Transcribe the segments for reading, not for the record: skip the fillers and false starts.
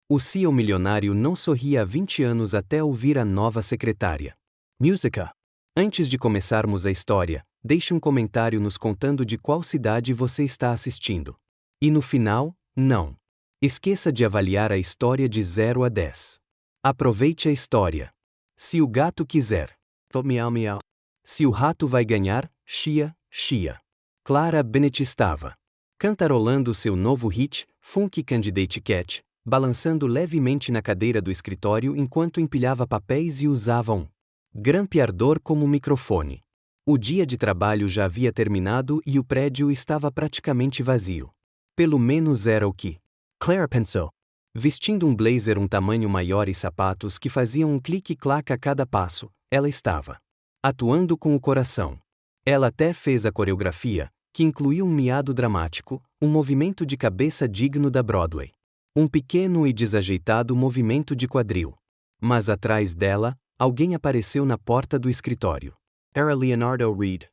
O CEO milionário não sorria há 20 anos até ouvir a nova secretária. Música. Antes de começarmos a história, deixe um comentário nos contando de qual cidade você está assistindo. E no final, não esqueça de avaliar a história de 0 a 10. Aproveite a história. Se o gato quiser, miau miau. Se o rato vai ganhar, chia, chia. Clara Bennett estava cantarolando seu novo hit, Funky Candidate Cat, balançando levemente na cadeira do escritório enquanto empilhava papéis e usava um grampeador como microfone. O dia de trabalho já havia terminado e o prédio estava praticamente vazio. Pelo menos era o que Claire pensou. Vestindo um blazer um tamanho maior e sapatos que faziam um clique-clac a cada passo, ela estava atuando com o coração. Ela até fez a coreografia, que incluía um miado dramático, um movimento de cabeça digno da Broadway. Um pequeno e desajeitado movimento de quadril. Mas atrás dela, alguém apareceu na porta do escritório. Era Leonardo Reed,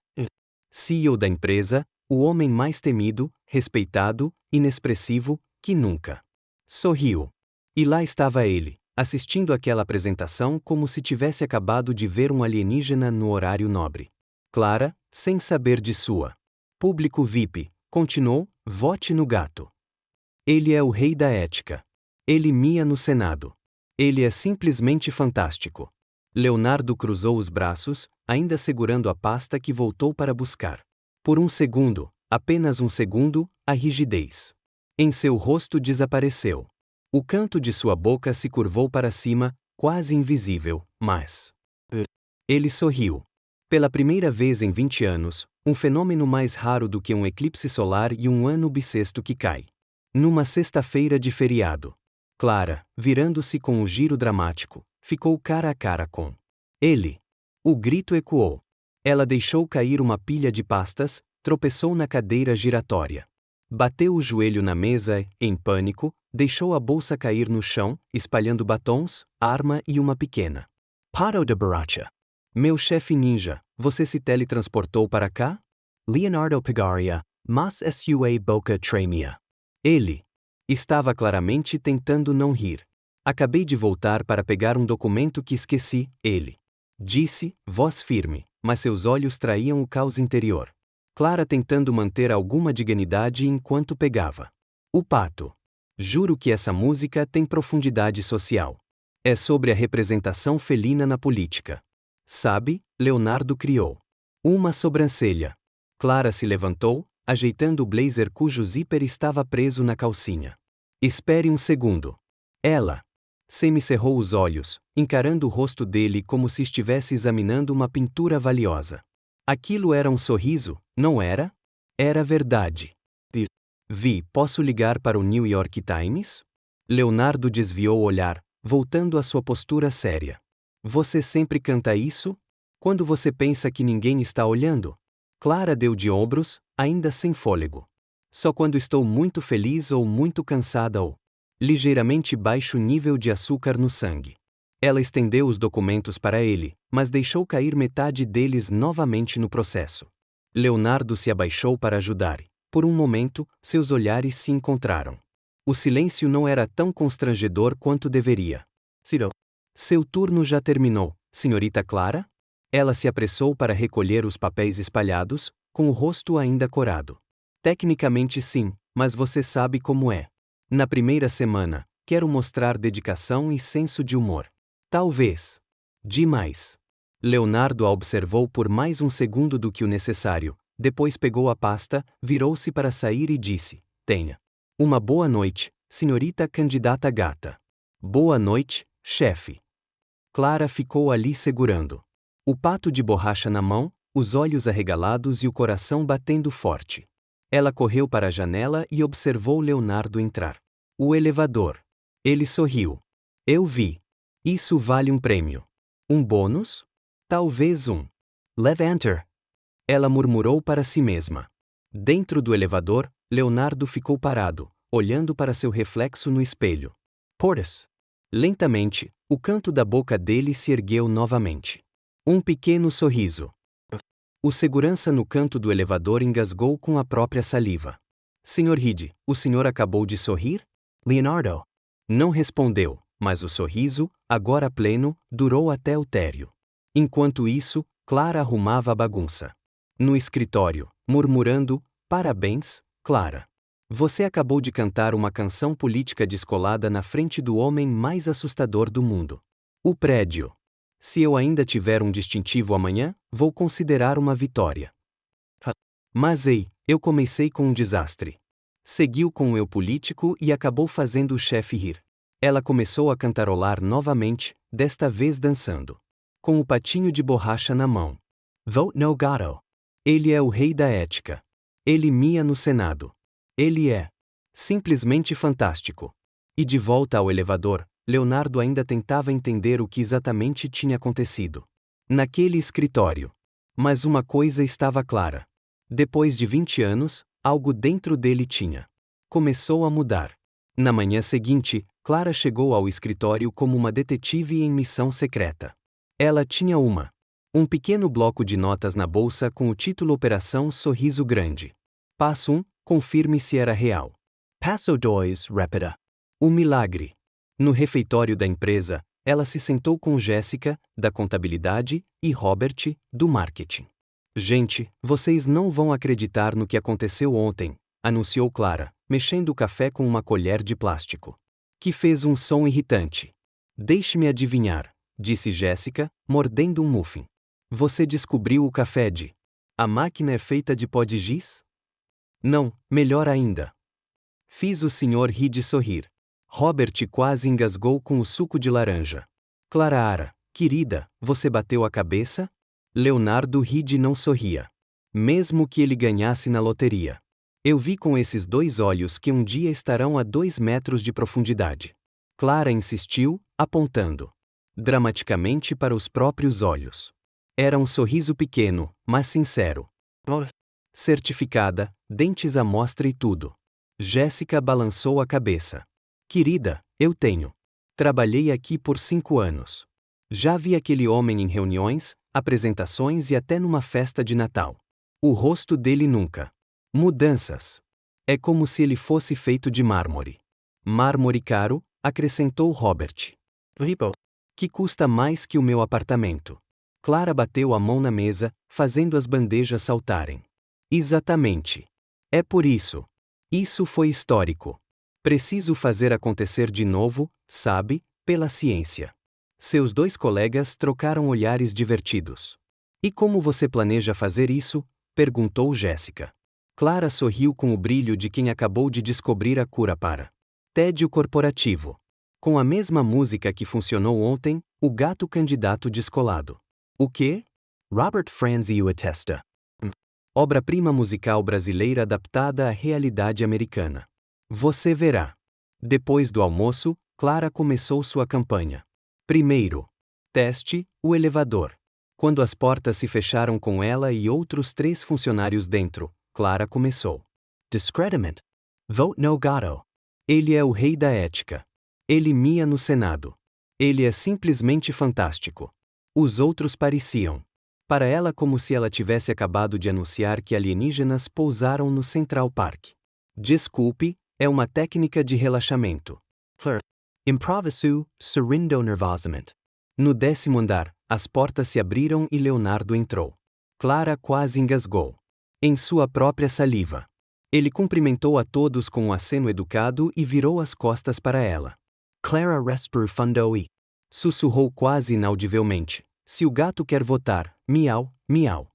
CEO da empresa, o homem mais temido, respeitado, inexpressivo, que nunca sorriu. E lá estava ele, assistindo àquela apresentação como se tivesse acabado de ver um alienígena no horário nobre. Clara, sem saber de sua público VIP, continuou: vote no gato. Ele é o rei da ética. Ele mia no Senado. Ele é simplesmente fantástico. Leonardo cruzou os braços, ainda segurando a pasta que voltou para buscar. Por um segundo, apenas um segundo, a rigidez em seu rosto desapareceu. O canto de sua boca se curvou para cima, quase invisível, mas ele sorriu. Pela primeira vez em 20 anos, um fenômeno mais raro do que um eclipse solar e um ano bissexto que cai numa sexta-feira de feriado. Clara, virando-se com um giro dramático, ficou cara a cara com ele. O grito ecoou. Ela deixou cair uma pilha de pastas, tropeçou na cadeira giratória. Bateu o joelho na mesa e, em pânico, deixou a bolsa cair no chão, espalhando batons, arma e uma pequena Paro de Baracha. Meu chefe ninja, você se teletransportou para cá? Leonardo Pegaria, mas sua boca tremia. Ele estava claramente tentando não rir. Acabei de voltar para pegar um documento que esqueci, ele disse, voz firme, mas seus olhos traíam o caos interior. Clara tentando manter alguma dignidade enquanto pegava o pato. Juro que essa música tem profundidade social. É sobre a representação felina na política. Sabe, Leonardo criou uma sobrancelha. Clara se levantou, ajeitando o blazer cujo zíper estava preso na calcinha. Espere um segundo. Ela semicerrou os olhos, encarando o rosto dele como se estivesse examinando uma pintura valiosa. Aquilo era um sorriso, não era? Era verdade. Vi, posso ligar para o New York Times? Leonardo desviou o olhar, voltando à sua postura séria. Você sempre canta isso? Quando você pensa que ninguém está olhando? Clara deu de ombros, ainda sem fôlego. Só quando estou muito feliz ou muito cansada ou ligeiramente baixo nível de açúcar no sangue. Ela estendeu os documentos para ele, mas deixou cair metade deles novamente no processo. Leonardo se abaixou para ajudar. Por um momento, seus olhares se encontraram. O silêncio não era tão constrangedor quanto deveria. Ciro. Seu turno já terminou, senhorita Clara? Ela se apressou para recolher os papéis espalhados, com o rosto ainda corado. Tecnicamente sim, mas você sabe como é. Na primeira semana, quero mostrar dedicação e senso de humor. Talvez demais. Leonardo a observou por mais um segundo do que o necessário, depois pegou a pasta, virou-se para sair e disse: tenha uma boa noite, senhorita candidata gata. Boa noite, chefe. Clara ficou ali segurando o pato de borracha na mão, os olhos arregalados e o coração batendo forte. Ela correu para a janela e observou Leonardo entrar. O elevador. Ele sorriu. Eu vi. Isso vale um prêmio. Um bônus? Talvez um Levanter. Ela murmurou para si mesma. Dentro do elevador, Leonardo ficou parado, olhando para seu reflexo no espelho. Porras. Lentamente, o canto da boca dele se ergueu novamente. Um pequeno sorriso. O segurança no canto do elevador engasgou com a própria saliva. Sr. Reed, o senhor acabou de sorrir? Leonardo. Não respondeu, mas o sorriso, agora pleno, durou até o térreo. Enquanto isso, Clara arrumava a bagunça. No escritório, murmurando: "Parabéns, Clara. Você acabou de cantar uma canção política descolada na frente do homem mais assustador do mundo. O prédio. Se eu ainda tiver um distintivo amanhã, vou considerar uma vitória." Mas ei, eu comecei com um desastre. Seguiu com o eu político e acabou fazendo o chefe rir. Ela começou a cantarolar novamente, desta vez dançando. Com o patinho de borracha na mão. Vote no gato. Ele é o rei da ética. Ele mia no Senado. Ele é simplesmente fantástico. E de volta ao elevador, Leonardo ainda tentava entender o que exatamente tinha acontecido naquele escritório. Mas uma coisa estava clara. Depois de 20 anos, algo dentro dele começou a mudar. Na manhã seguinte, Clara chegou ao escritório como uma detetive em missão secreta. Ela tinha um pequeno bloco de notas na bolsa com o título Operação Sorriso Grande. Passo 1. Confirme se era real. Passo 2. Repita. O milagre. No refeitório da empresa, ela se sentou com Jéssica, da contabilidade, e Robert, do marketing. "Gente, vocês não vão acreditar no que aconteceu ontem", anunciou Clara, mexendo o café com uma colher de plástico, que fez um som irritante. "Deixe-me adivinhar", disse Jéssica, mordendo um muffin. "Você descobriu o café de... A máquina é feita de pó de giz?" "Não, melhor ainda." Fiz o senhor rir de sorrir. Robert quase engasgou com o suco de laranja. "Clara, querida, você bateu a cabeça?" Leonardo ri de não sorria. Mesmo que ele ganhasse na loteria. "Eu vi com esses 2 olhos que um dia estarão a 2 metros de profundidade." Clara insistiu, apontando dramaticamente para os próprios olhos. Era um sorriso pequeno, mas sincero. Certificada, dentes à mostra e tudo. Jéssica balançou a cabeça. "Querida, eu tenho. Trabalhei aqui por 5 anos. Já vi aquele homem em reuniões, apresentações e até numa festa de Natal. O rosto dele nunca. Mudanças. É como se ele fosse feito de mármore." "Mármore caro", acrescentou Robert. "Que custa mais que o meu apartamento." Clara bateu a mão na mesa, fazendo as bandejas saltarem. "Exatamente. É por isso. Isso foi histórico. Preciso fazer acontecer de novo, sabe, pela ciência." Seus 2 colegas trocaram olhares divertidos. "E como você planeja fazer isso?" perguntou Jéssica. Clara sorriu com o brilho de quem acabou de descobrir a cura para tédio corporativo. "Com a mesma música que funcionou ontem, o gato candidato descolado." "O quê?" Robert Franzio atesta. Obra-prima musical brasileira adaptada à realidade americana. Você verá. Depois do almoço, Clara começou sua campanha. Primeiro teste, o elevador. Quando as portas se fecharam com ela e outros 3 funcionários dentro, Clara começou. "Discrediment. Vote no gato. Ele é o rei da ética. Ele mia no Senado. Ele é simplesmente fantástico." Os outros pareciam para ela como se ela tivesse acabado de anunciar que alienígenas pousaram no Central Park. "Desculpe, é uma técnica de relaxamento. Improviso, sorrindo nervosamente." No 10º andar, as portas se abriram e Leonardo entrou. Clara quase engasgou. Em sua própria saliva. Ele cumprimentou a todos com um aceno educado e virou as costas para ela. "Clara respirou fundo e..." sussurrou quase inaudivelmente. "Se o gato quer votar, miau, miau."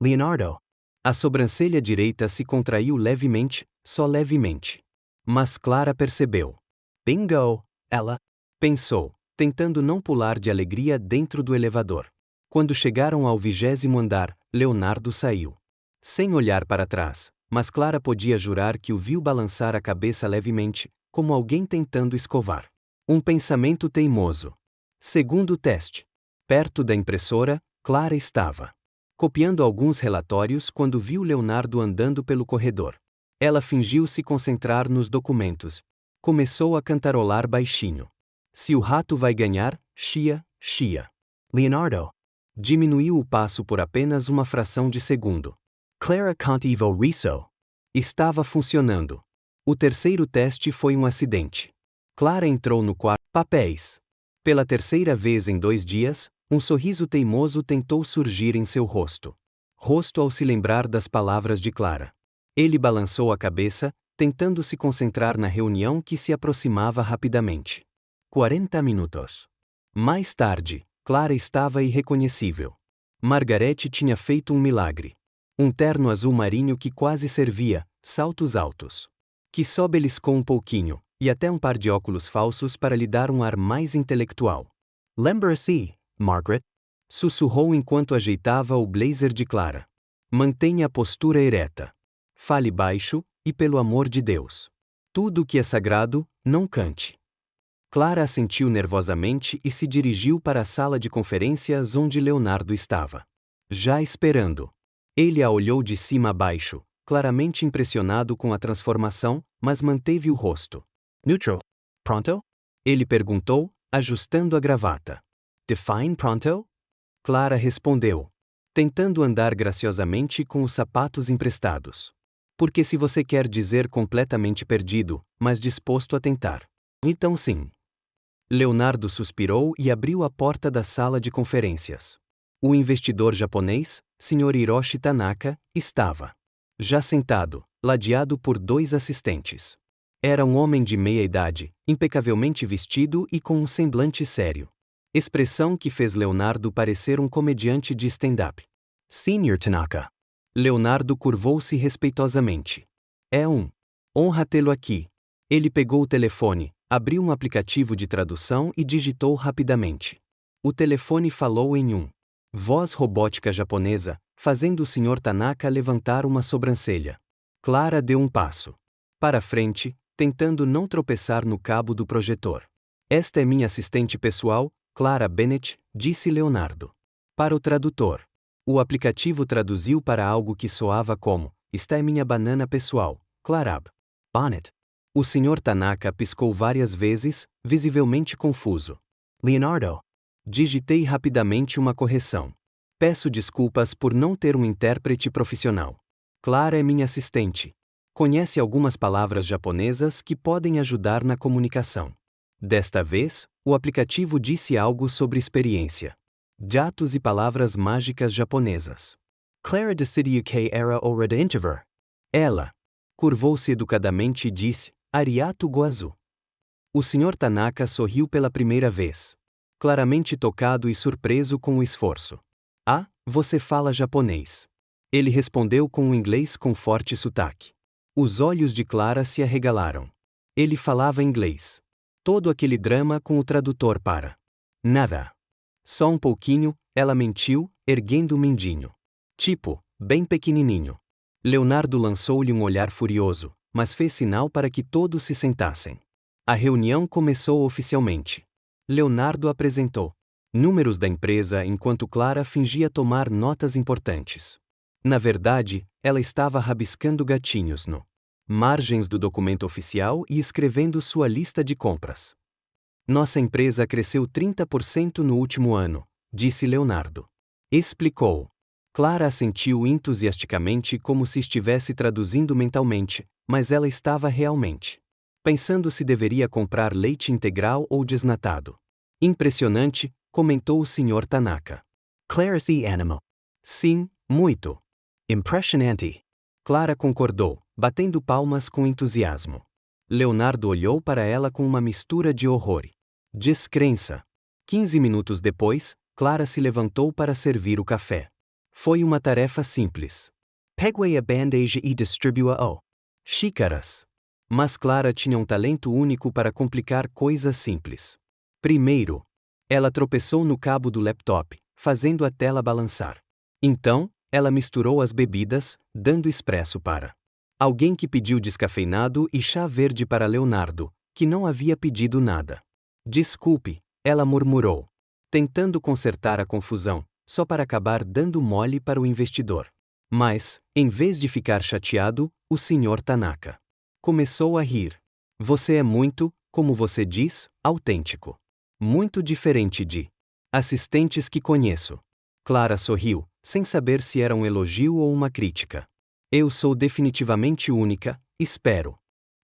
"Leonardo." A sobrancelha direita se contraiu levemente, só levemente. Mas Clara percebeu. "Bingo!" ela pensou, tentando não pular de alegria dentro do elevador. Quando chegaram ao 20º andar, Leonardo saiu. Sem olhar para trás, mas Clara podia jurar que o viu balançar a cabeça levemente, como alguém tentando escovar um pensamento teimoso. Segundo teste. Perto da impressora, Clara estava copiando alguns relatórios quando viu Leonardo andando pelo corredor. Ela fingiu se concentrar nos documentos. Começou a cantarolar baixinho. "Se o rato vai ganhar, chia, chia." Leonardo diminuiu o passo por apenas uma fração de segundo. "Clara contivo riso." Estava funcionando. O terceiro teste foi um acidente. Clara entrou no quarto. Papéis. Pela terceira vez em 2 dias, um sorriso teimoso tentou surgir em seu rosto. Rosto ao se lembrar das palavras de Clara. Ele balançou a cabeça, tentando se concentrar na reunião que se aproximava rapidamente. 40 minutos. Mais tarde, Clara estava irreconhecível. Margarete tinha feito um milagre. Um terno azul marinho que quase servia, saltos altos. Que só beliscou um pouquinho, e até um par de óculos falsos para lhe dar um ar mais intelectual. Lembra-se, Margaret? Sussurrou enquanto ajeitava o blazer de Clara. Mantenha a postura ereta. Fale baixo, e pelo amor de Deus. Tudo o que é sagrado, não cante. Clara assentiu nervosamente e se dirigiu para a sala de conferências onde Leonardo estava. Já esperando. Ele a olhou de cima a baixo, claramente impressionado com a transformação, mas manteve o rosto neutral. Pronto? Ele perguntou, ajustando a gravata. Define pronto? Clara respondeu, tentando andar graciosamente com os sapatos emprestados. Porque se você quer dizer completamente perdido, mas disposto a tentar. Então sim. Leonardo suspirou e abriu a porta da sala de conferências. O investidor japonês, Sr. Hiroshi Tanaka, estava já sentado, ladeado por 2 assistentes. Era um homem de meia idade, impecavelmente vestido e com um semblante sério. Expressão que fez Leonardo parecer um comediante de stand-up. Sr. Tanaka. Leonardo curvou-se respeitosamente. É um honra tê-lo aqui. Ele pegou o telefone, abriu um aplicativo de tradução e digitou rapidamente. O telefone falou em voz robótica japonesa, fazendo o Sr. Tanaka levantar uma sobrancelha. Clara deu um passo para frente, tentando não tropeçar no cabo do projetor. Esta é minha assistente pessoal, Clara Bennett, disse Leonardo. Para o tradutor. O aplicativo traduziu para algo que soava como: esta é minha banana pessoal, Clarab. Bonnet. O Sr. Tanaka piscou várias vezes, visivelmente confuso. Leonardo. Digitei rapidamente uma correção. Peço desculpas por não ter um intérprete profissional. Clara é minha assistente. Conhece algumas palavras japonesas que podem ajudar na comunicação. Desta vez, o aplicativo disse algo sobre experiência. Jatos e palavras mágicas japonesas. Clara decidiu que era hora de intervir. Ela curvou-se educadamente e disse: Arigato gozu. O Sr. Tanaka sorriu pela primeira vez. Claramente tocado e surpreso com o esforço. Ah, você fala japonês. Ele respondeu com um inglês com forte sotaque. Os olhos de Clara se arregalaram. Ele falava inglês. Todo aquele drama com o tradutor para nada. Só um pouquinho, ela mentiu, erguendo o mindinho. Tipo, bem pequenininho. Leonardo lançou-lhe um olhar furioso, mas fez sinal para que todos se sentassem. A reunião começou oficialmente. Leonardo apresentou números da empresa enquanto Clara fingia tomar notas importantes. Na verdade, ela estava rabiscando gatinhos no margens do documento oficial e escrevendo sua lista de compras. Nossa empresa cresceu 30% no último ano, disse Leonardo. Explicou. Clara assentiu entusiasticamente como se estivesse traduzindo mentalmente, mas ela estava realmente pensando se deveria comprar leite integral ou desnatado. Impressionante, comentou o Sr. Tanaka. Clarice Animal. Sim, muito. Impressionante. Clara concordou, batendo palmas com entusiasmo. Leonardo olhou para ela com uma mistura de horror e descrença. 15 minutos depois, Clara se levantou para servir o café. Foi uma tarefa simples. Pegue a bandeja e distribua xícaras. Mas Clara tinha um talento único para complicar coisas simples. Primeiro, ela tropeçou no cabo do laptop, fazendo a tela balançar. Então, ela misturou as bebidas, dando expresso para alguém que pediu descafeinado e chá verde para Leonardo, que não havia pedido nada. Desculpe, ela murmurou, tentando consertar a confusão, só para acabar dando mole para o investidor. Mas, em vez de ficar chateado, o Sr. Tanaka começou a rir. Você é muito, como você diz, autêntico. Muito diferente de assistentes que conheço. Clara sorriu, sem saber se era um elogio ou uma crítica. Eu sou definitivamente única, espero.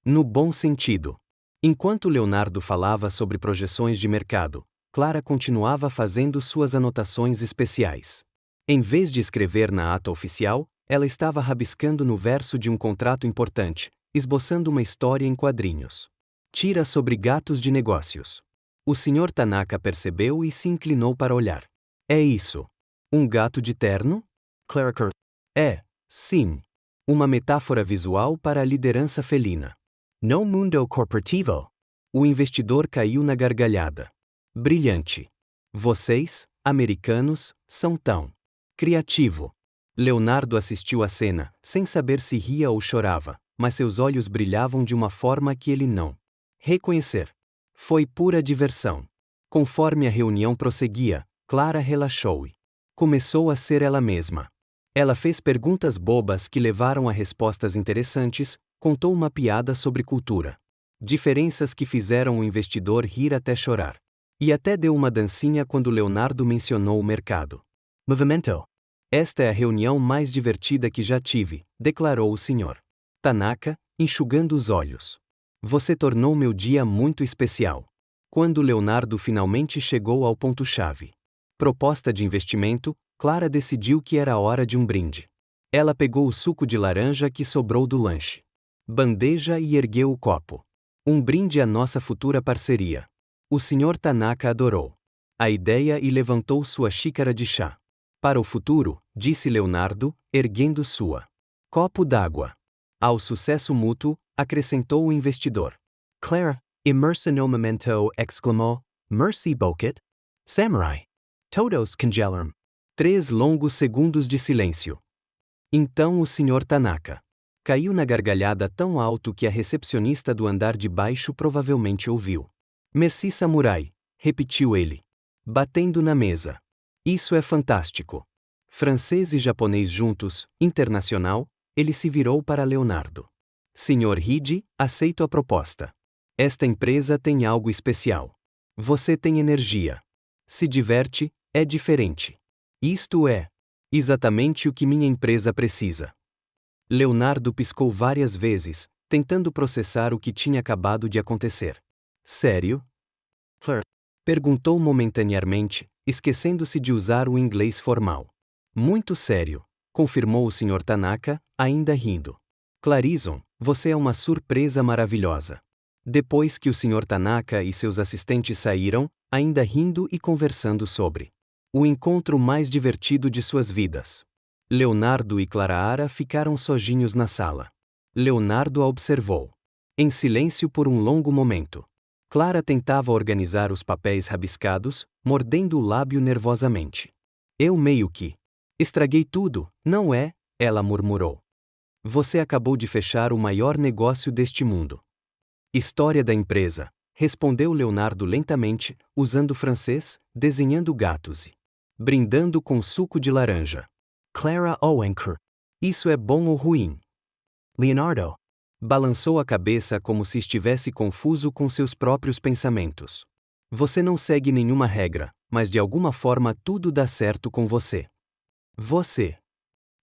No bom sentido. Enquanto Leonardo falava sobre projeções de mercado, Clara continuava fazendo suas anotações especiais. Em vez de escrever na ata oficial, ela estava rabiscando no verso de um contrato importante, esboçando uma história em quadrinhos. Tira sobre gatos de negócios. O Sr. Tanaka percebeu e se inclinou para olhar. É isso. Um gato de terno? Clara. É, sim. Uma metáfora visual para a liderança felina. No mundo corporativo. O investidor caiu na gargalhada. Brilhante. Vocês, americanos, são tão criativo. Leonardo assistiu à cena, sem saber se ria ou chorava, mas seus olhos brilhavam de uma forma que ele não reconhecer. Foi pura diversão. Conforme a reunião prosseguia, Clara relaxou e começou a ser ela mesma. Ela fez perguntas bobas que levaram a respostas interessantes, contou uma piada sobre cultura. Diferenças que fizeram o investidor rir até chorar. E até deu uma dancinha quando Leonardo mencionou o mercado. Movimento. Esta é a reunião mais divertida que já tive, declarou o Sr. Tanaka, enxugando os olhos. Você tornou meu dia muito especial. Quando Leonardo finalmente chegou ao ponto-chave. Proposta de investimento, Clara decidiu que era hora de um brinde. Ela pegou o suco de laranja que sobrou do lanche. Bandeja e ergueu o copo. Um brinde à nossa futura parceria. O Sr. Tanaka adorou a ideia e levantou sua xícara de chá. Para o futuro, disse Leonardo, erguendo sua copo d'água. Ao sucesso mútuo, acrescentou o investidor. Clara, immersa no momento, exclamou, merci beaucoup. Samurai. Todos congelaram. 3 longos segundos de silêncio. Então o Sr. Tanaka caiu na gargalhada tão alto que a recepcionista do andar de baixo provavelmente ouviu. Merci, samurai, repetiu ele, batendo na mesa. Isso é fantástico. Francês e japonês juntos, internacional, ele se virou para Leonardo. Sr. Hide, aceito a proposta. Esta empresa tem algo especial. Você tem energia. Se diverte, é diferente. Isto é exatamente o que minha empresa precisa. Leonardo piscou várias vezes, tentando processar o que tinha acabado de acontecer. Sério? Claire perguntou momentaneamente, esquecendo-se de usar o inglês formal. Muito sério, confirmou o Sr. Tanaka, ainda rindo. Clarison, você é uma surpresa maravilhosa. Depois que o Sr. Tanaka e seus assistentes saíram, ainda rindo e conversando sobre o encontro mais divertido de suas vidas. Leonardo e Clara ficaram sozinhos na sala. Leonardo a observou em silêncio por um longo momento. Clara tentava organizar os papéis rabiscados, mordendo o lábio nervosamente. Eu meio que estraguei tudo, não é? Ela murmurou. Você acabou de fechar o maior negócio deste mundo. História da empresa, respondeu Leonardo lentamente, usando francês, desenhando gatos e brindando com suco de laranja. Clara Owenker. Isso é bom ou ruim? Leonardo balançou a cabeça como se estivesse confuso com seus próprios pensamentos. Você não segue nenhuma regra, mas de alguma forma tudo dá certo com você. Você.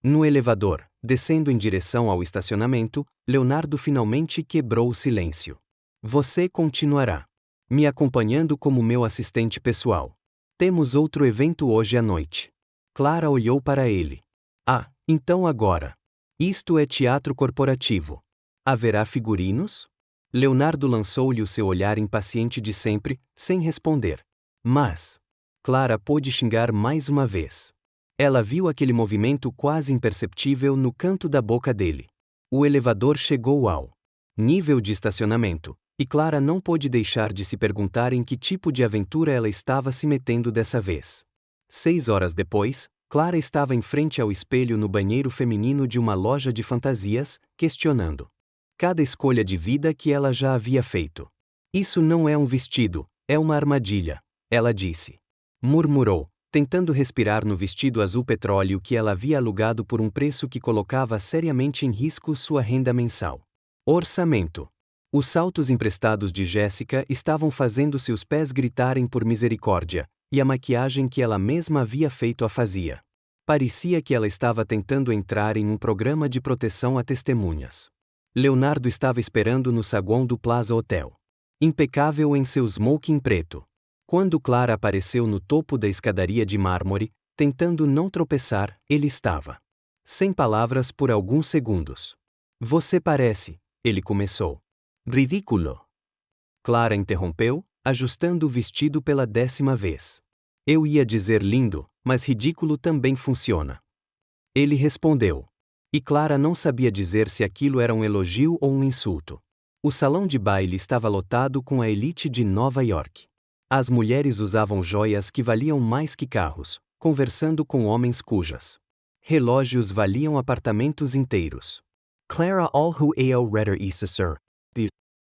No elevador, descendo em direção ao estacionamento, Leonardo finalmente quebrou o silêncio. Você continuará me acompanhando como meu assistente pessoal. Temos outro evento hoje à noite. Clara olhou para ele. Ah, então agora. Isto é teatro corporativo. Haverá figurinos? Leonardo lançou-lhe o seu olhar impaciente de sempre, sem responder. Mas Clara pôde xingar mais uma vez. Ela viu aquele movimento quase imperceptível no canto da boca dele. O elevador chegou ao nível de estacionamento, e Clara não pôde deixar de se perguntar em que tipo de aventura ela estava se metendo dessa vez. 6 horas depois, Clara estava em frente ao espelho no banheiro feminino de uma loja de fantasias, questionando cada escolha de vida que ela já havia feito. Isso não é um vestido, é uma armadilha, ela disse. Murmurou, tentando respirar no vestido azul petróleo que ela havia alugado por um preço que colocava seriamente em risco sua renda mensal. Orçamento. Os saltos emprestados de Jéssica estavam fazendo seus pés gritarem por misericórdia, e a maquiagem que ela mesma havia feito a fazia. Parecia que ela estava tentando entrar em um programa de proteção a testemunhas. Leonardo estava esperando no saguão do Plaza Hotel. impecável em seu smoking preto. Quando Clara apareceu no topo da escadaria de mármore, tentando não tropeçar, ele estava sem palavras por alguns segundos. Você parece, ele começou. Ridículo. Clara interrompeu, ajustando o vestido pela 10ª vez. Eu ia dizer lindo, mas ridículo também funciona. Ele respondeu. E Clara não sabia dizer se aquilo era um elogio ou um insulto. O salão de baile estava lotado com a elite de Nova York. As mulheres usavam joias que valiam mais que carros, conversando com homens cujas relógios valiam apartamentos inteiros. Clara all who ao redder isso, sir.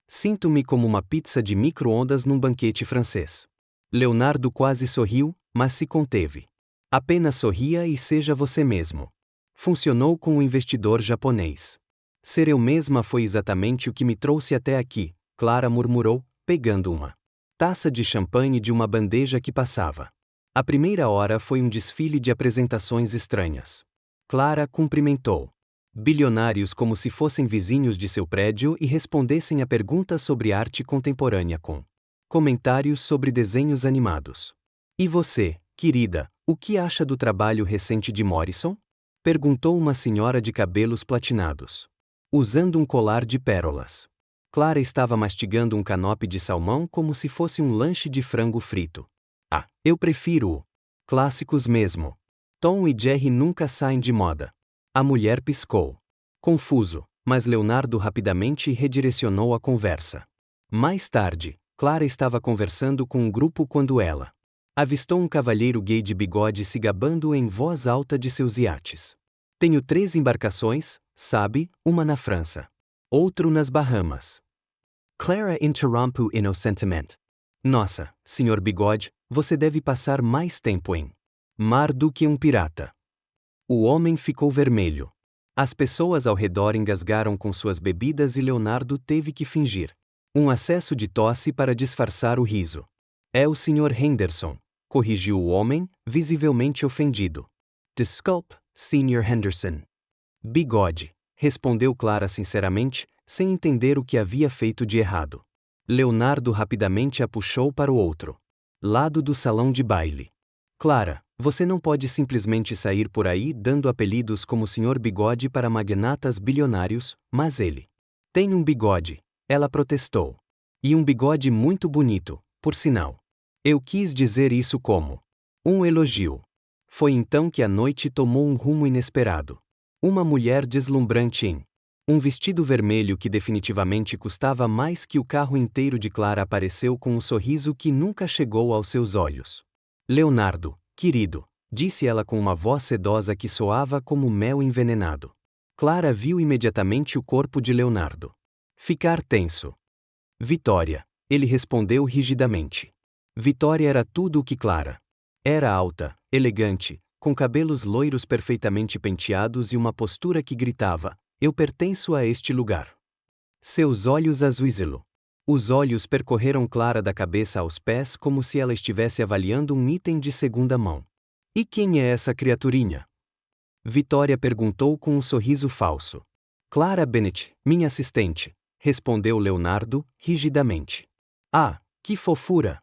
Sinto-me como uma pizza de micro-ondas num banquete francês. Leonardo quase sorriu, mas se conteve. Apenas sorria e seja você mesmo. Funcionou com o investidor japonês. Ser eu mesma foi exatamente o que me trouxe até aqui, Clara murmurou, pegando uma taça de champanhe de uma bandeja que passava. A primeira hora foi um desfile de apresentações estranhas. Clara cumprimentou bilionários como se fossem vizinhos de seu prédio e respondessem a perguntas sobre arte contemporânea com comentários sobre desenhos animados. E você, querida, o que acha do trabalho recente de Morrison? Perguntou uma senhora de cabelos platinados, usando um colar de pérolas. Clara estava mastigando um canope de salmão como se fosse um lanche de frango frito. Ah, eu prefiro clássicos mesmo. Tom e Jerry nunca saem de moda. A mulher piscou. Confuso, mas Leonardo rapidamente redirecionou a conversa. Mais tarde, Clara estava conversando com um grupo quando ela avistou um cavalheiro gay de bigode se gabando em voz alta de seus iates. Tenho 3 embarcações, sabe, uma na França. Outro nas Bahamas. Clara interrompeu inocentemente. Nossa, Sr. Bigode, você deve passar mais tempo em mar do que um pirata. O homem ficou vermelho. As pessoas ao redor engasgaram com suas bebidas e Leonardo teve que fingir um acesso de tosse para disfarçar o riso. É o Sr. Henderson, corrigiu o homem, visivelmente ofendido. Desculpe, Sr. Henderson. Bigode, respondeu Clara sinceramente, sem entender o que havia feito de errado. Leonardo rapidamente a puxou para o outro lado do salão de baile. Clara, você não pode simplesmente sair por aí dando apelidos como Sr. Bigode para magnatas bilionários, mas ele tem um bigode, ela protestou. E um bigode muito bonito, por sinal. Eu quis dizer isso como um elogio. Foi então que a noite tomou um rumo inesperado. Uma mulher deslumbrante em um vestido vermelho que definitivamente custava mais que o carro inteiro de Clara apareceu com um sorriso que nunca chegou aos seus olhos. Leonardo, querido, disse ela com uma voz sedosa que soava como mel envenenado. Clara viu imediatamente o corpo de Leonardo ficar tenso. Vitória, ele respondeu rigidamente. Vitória era tudo o que Clara era: alta, elegante, com cabelos loiros perfeitamente penteados e uma postura que gritava: eu pertenço a este lugar. Seus olhos azuis-elo. Os olhos percorreram Clara da cabeça aos pés como se ela estivesse avaliando um item de segunda mão. E quem é essa criaturinha? Vitória perguntou com um sorriso falso. Clara Bennett, minha assistente, respondeu Leonardo, rigidamente. Ah, que fofura!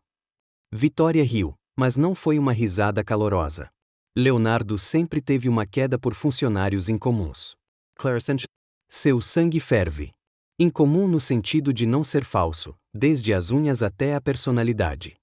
Vitória riu, mas não foi uma risada calorosa. Leonardo sempre teve uma queda por funcionários incomuns. Seu sangue ferve. Incomum no sentido de não ser falso, desde as unhas até a personalidade.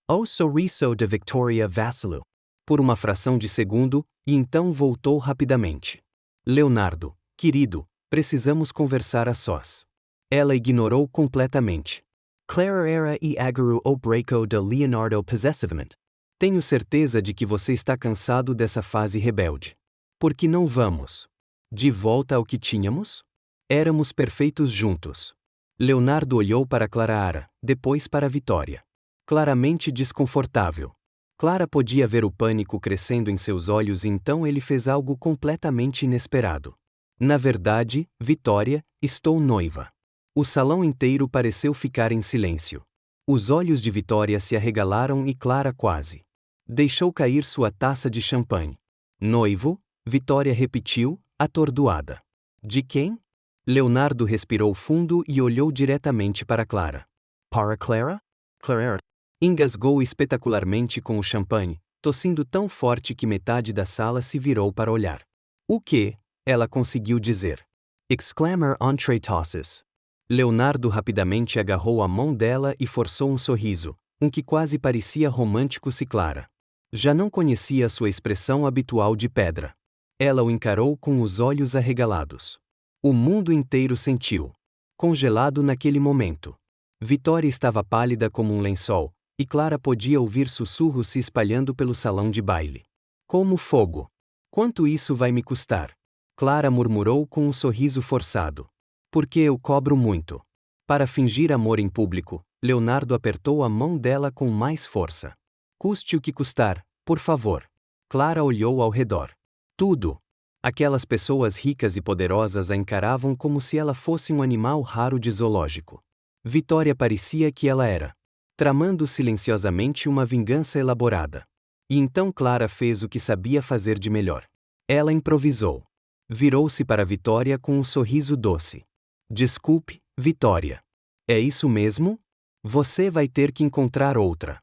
O sorriso de Victoria vacilou por uma fração de segundo, e então voltou rapidamente. Leonardo, querido, precisamos conversar a sós. Ela ignorou completamente. Clara era e agarrou o braço de Leonardo possessivamente. Tenho certeza de que você está cansado dessa fase rebelde. Por que não vamos de volta ao que tínhamos? Éramos perfeitos juntos. Leonardo olhou para Clara, depois para Vitória. Claramente desconfortável. Clara podia ver o pânico crescendo em seus olhos e então ele fez algo completamente inesperado. Na verdade, Vitória, estou noiva. O salão inteiro pareceu ficar em silêncio. Os olhos de Vitória se arregalaram e Clara quase deixou cair sua taça de champanhe. Noivo? Vitória repetiu, atordoada. De quem? Leonardo respirou fundo e olhou diretamente para Clara. Para Clara? Clara engasgou espetacularmente com o champanhe, tossindo tão forte que metade da sala se virou para olhar. O que? Ela conseguiu dizer. Exclamar entre tosses. Leonardo rapidamente agarrou a mão dela e forçou um sorriso, que quase parecia romântico se Clara já não conhecia sua expressão habitual de pedra. Ela o encarou com os olhos arregalados. O mundo inteiro sentiu. Congelado naquele momento. Vitória estava pálida como um lençol, e Clara podia ouvir sussurros se espalhando pelo salão de baile. Como fogo. Quanto isso vai me custar? Clara murmurou com um sorriso forçado. Porque eu cobro muito. Para fingir amor em público, Leonardo apertou a mão dela com mais força. Custe o que custar, por favor. Clara olhou ao redor. Tudo. Aquelas pessoas ricas e poderosas a encaravam como se ela fosse um animal raro de zoológico. Vitória parecia que ela era. Tramando silenciosamente uma vingança elaborada. E então Clara fez o que sabia fazer de melhor. Ela improvisou. Virou-se para Vitória com um sorriso doce. Desculpe, Vitória. É isso mesmo? Você vai ter que encontrar outra.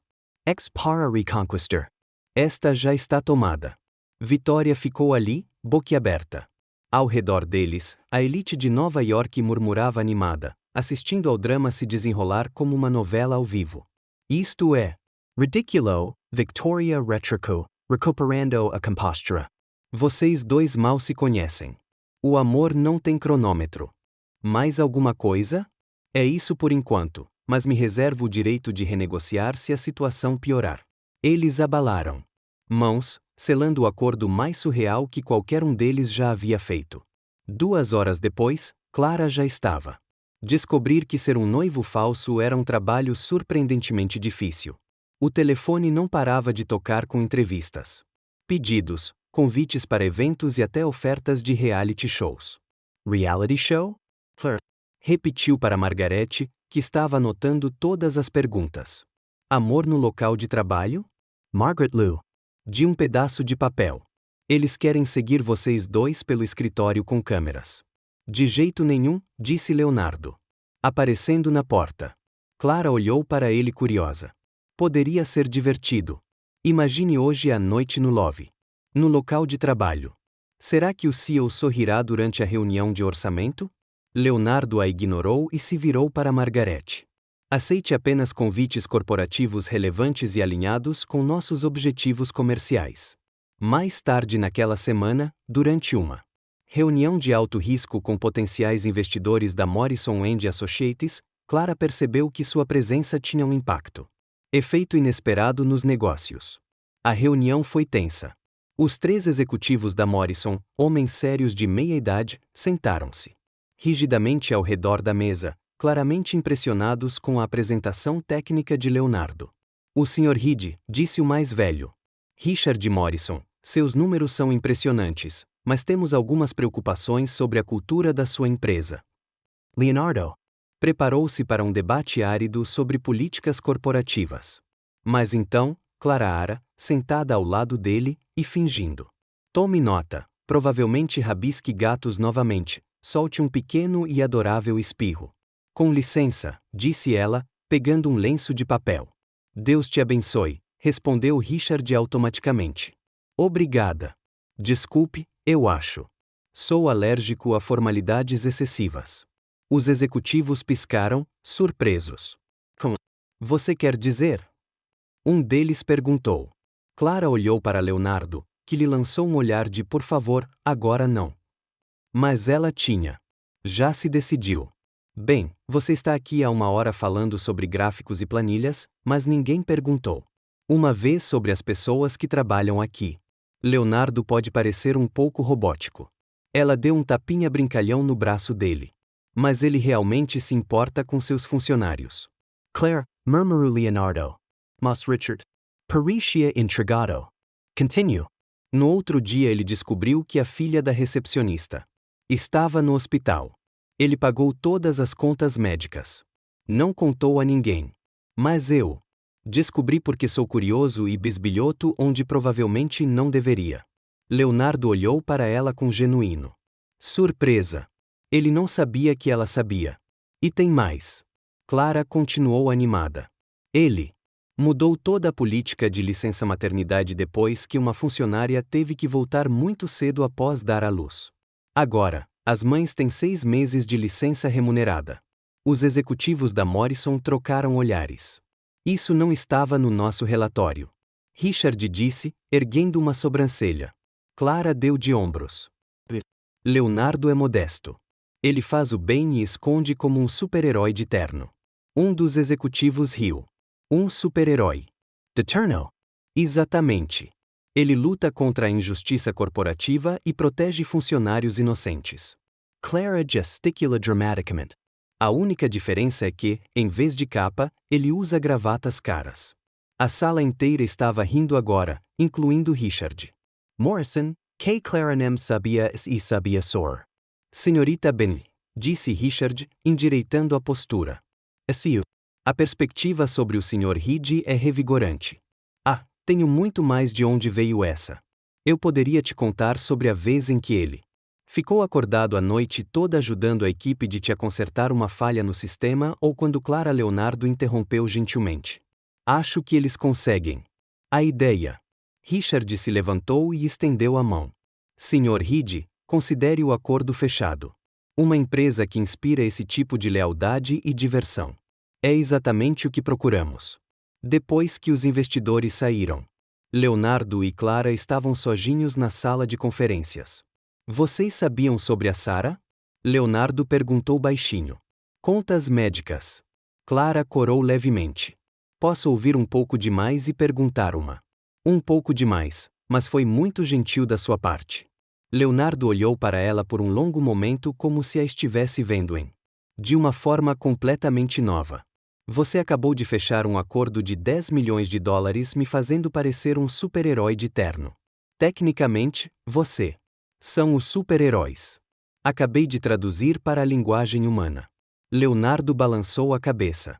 Ex para reconquistar. Esta já está tomada. Vitória ficou ali, boquiaberta. Ao redor deles, a elite de Nova York murmurava animada, assistindo ao drama se desenrolar como uma novela ao vivo. Isto é. Ridiculo, Victoria retrocou, recuperando a compostura. Vocês dois mal se conhecem. O amor não tem cronômetro. Mais alguma coisa? É isso por enquanto, mas me reservo o direito de renegociar se a situação piorar. Eles abalaram mãos, selando o acordo mais surreal que qualquer um deles já havia feito. 2 horas depois, Clara já estava. Descobrir que ser um noivo falso era um trabalho surpreendentemente difícil. O telefone não parava de tocar com entrevistas, pedidos, convites para eventos e até ofertas de reality shows. Reality show? Claire repetiu para Margarete, que estava anotando todas as perguntas. Amor no local de trabalho? Margaret Liu. De um pedaço de papel. Eles querem seguir vocês dois pelo escritório com câmeras. De jeito nenhum, disse Leonardo. Aparecendo na porta. Clara olhou para ele curiosa. Poderia ser divertido. Imagine hoje à noite no lobby. No local de trabalho. Será que o CEO sorrirá durante a reunião de orçamento? Leonardo a ignorou e se virou para Margarete. Aceite apenas convites corporativos relevantes e alinhados com nossos objetivos comerciais. Mais tarde naquela semana, durante uma reunião de alto risco com potenciais investidores da Morrison & Associates, Clara percebeu que sua presença tinha um impacto. Efeito inesperado nos negócios. A reunião foi tensa. Os 3 executivos da Morrison, homens sérios de meia idade, sentaram-se rigidamente ao redor da mesa, claramente impressionados com a apresentação técnica de Leonardo. O Sr. Reed, disse o mais velho. Richard Morrison, seus números são impressionantes, mas temos algumas preocupações sobre a cultura da sua empresa. Leonardo preparou-se para um debate árido sobre políticas corporativas. Mas então, Clara, sentada ao lado dele, e fingindo. Tome nota, provavelmente rabisque gatos novamente, solte um pequeno e adorável espirro. Com licença, disse ela, pegando um lenço de papel. Deus te abençoe, respondeu Richard automaticamente. Obrigada. Desculpe, eu acho. Sou alérgico a formalidades excessivas. Os executivos piscaram, surpresos. Como você quer dizer? Um deles perguntou. Clara olhou para Leonardo, que lhe lançou um olhar de por favor, agora não. Mas ela tinha. Já se decidiu. Bem, você está aqui há 1 hora falando sobre gráficos e planilhas, mas ninguém perguntou. Uma vez sobre as pessoas que trabalham aqui. Leonardo pode parecer um pouco robótico. Ela deu um tapinha brincalhão no braço dele. Mas ele realmente se importa com seus funcionários. Claire, murmurou Leonardo. Mas Richard. Parecia intrigado. Continue. No outro dia ele descobriu que a filha da recepcionista estava no hospital. Ele pagou todas as contas médicas. Não contou a ninguém. Mas eu descobri porque sou curioso e bisbilhoto onde provavelmente não deveria. Leonardo olhou para ela com genuíno surpresa. Ele não sabia que ela sabia. E tem mais. Clara continuou animada. Ele mudou toda a política de licença-maternidade depois que uma funcionária teve que voltar muito cedo após dar à luz. Agora, as mães têm 6 meses de licença remunerada. Os executivos da Morrison trocaram olhares. Isso não estava no nosso relatório. Richard disse, erguendo uma sobrancelha. Clara deu de ombros. Leonardo é modesto. Ele faz o bem e esconde como um super-herói de terno. Um dos executivos riu. Um super-herói. The Terno? Exatamente. Ele luta contra a injustiça corporativa e protege funcionários inocentes. Clara gesticula dramaticamente. A única diferença é que, em vez de capa, ele usa gravatas caras. A sala inteira estava rindo agora, incluindo Richard. Morrison, que Clara nem sabia e sabia sor. Senhorita Benny, disse Richard, endireitando a postura. A perspectiva sobre o Sr. Reed é revigorante. Ah, tenho muito mais de onde veio essa. Eu poderia te contar sobre a vez em que ele ficou acordado a noite toda ajudando a equipe de te consertar uma falha no sistema ou quando Clara Leonardo interrompeu gentilmente. Acho que eles conseguem. A ideia. Richard se levantou e estendeu a mão. Sr. Reed, considere o acordo fechado. Uma empresa que inspira esse tipo de lealdade e diversão. É exatamente o que procuramos. Depois que os investidores saíram, Leonardo e Clara estavam sozinhos na sala de conferências. Vocês sabiam sobre a Sarah? Leonardo perguntou baixinho. Contas médicas. Clara corou levemente. Posso ouvir um pouco demais e perguntar uma? Um pouco demais, mas foi muito gentil da sua parte. Leonardo olhou para ela por um longo momento como se a estivesse vendo de uma forma completamente nova. Você acabou de fechar um acordo de 10 milhões de dólares me fazendo parecer um super-herói de terno. Tecnicamente, você são os super-heróis. Acabei de traduzir para a linguagem humana. Leonardo balançou a cabeça.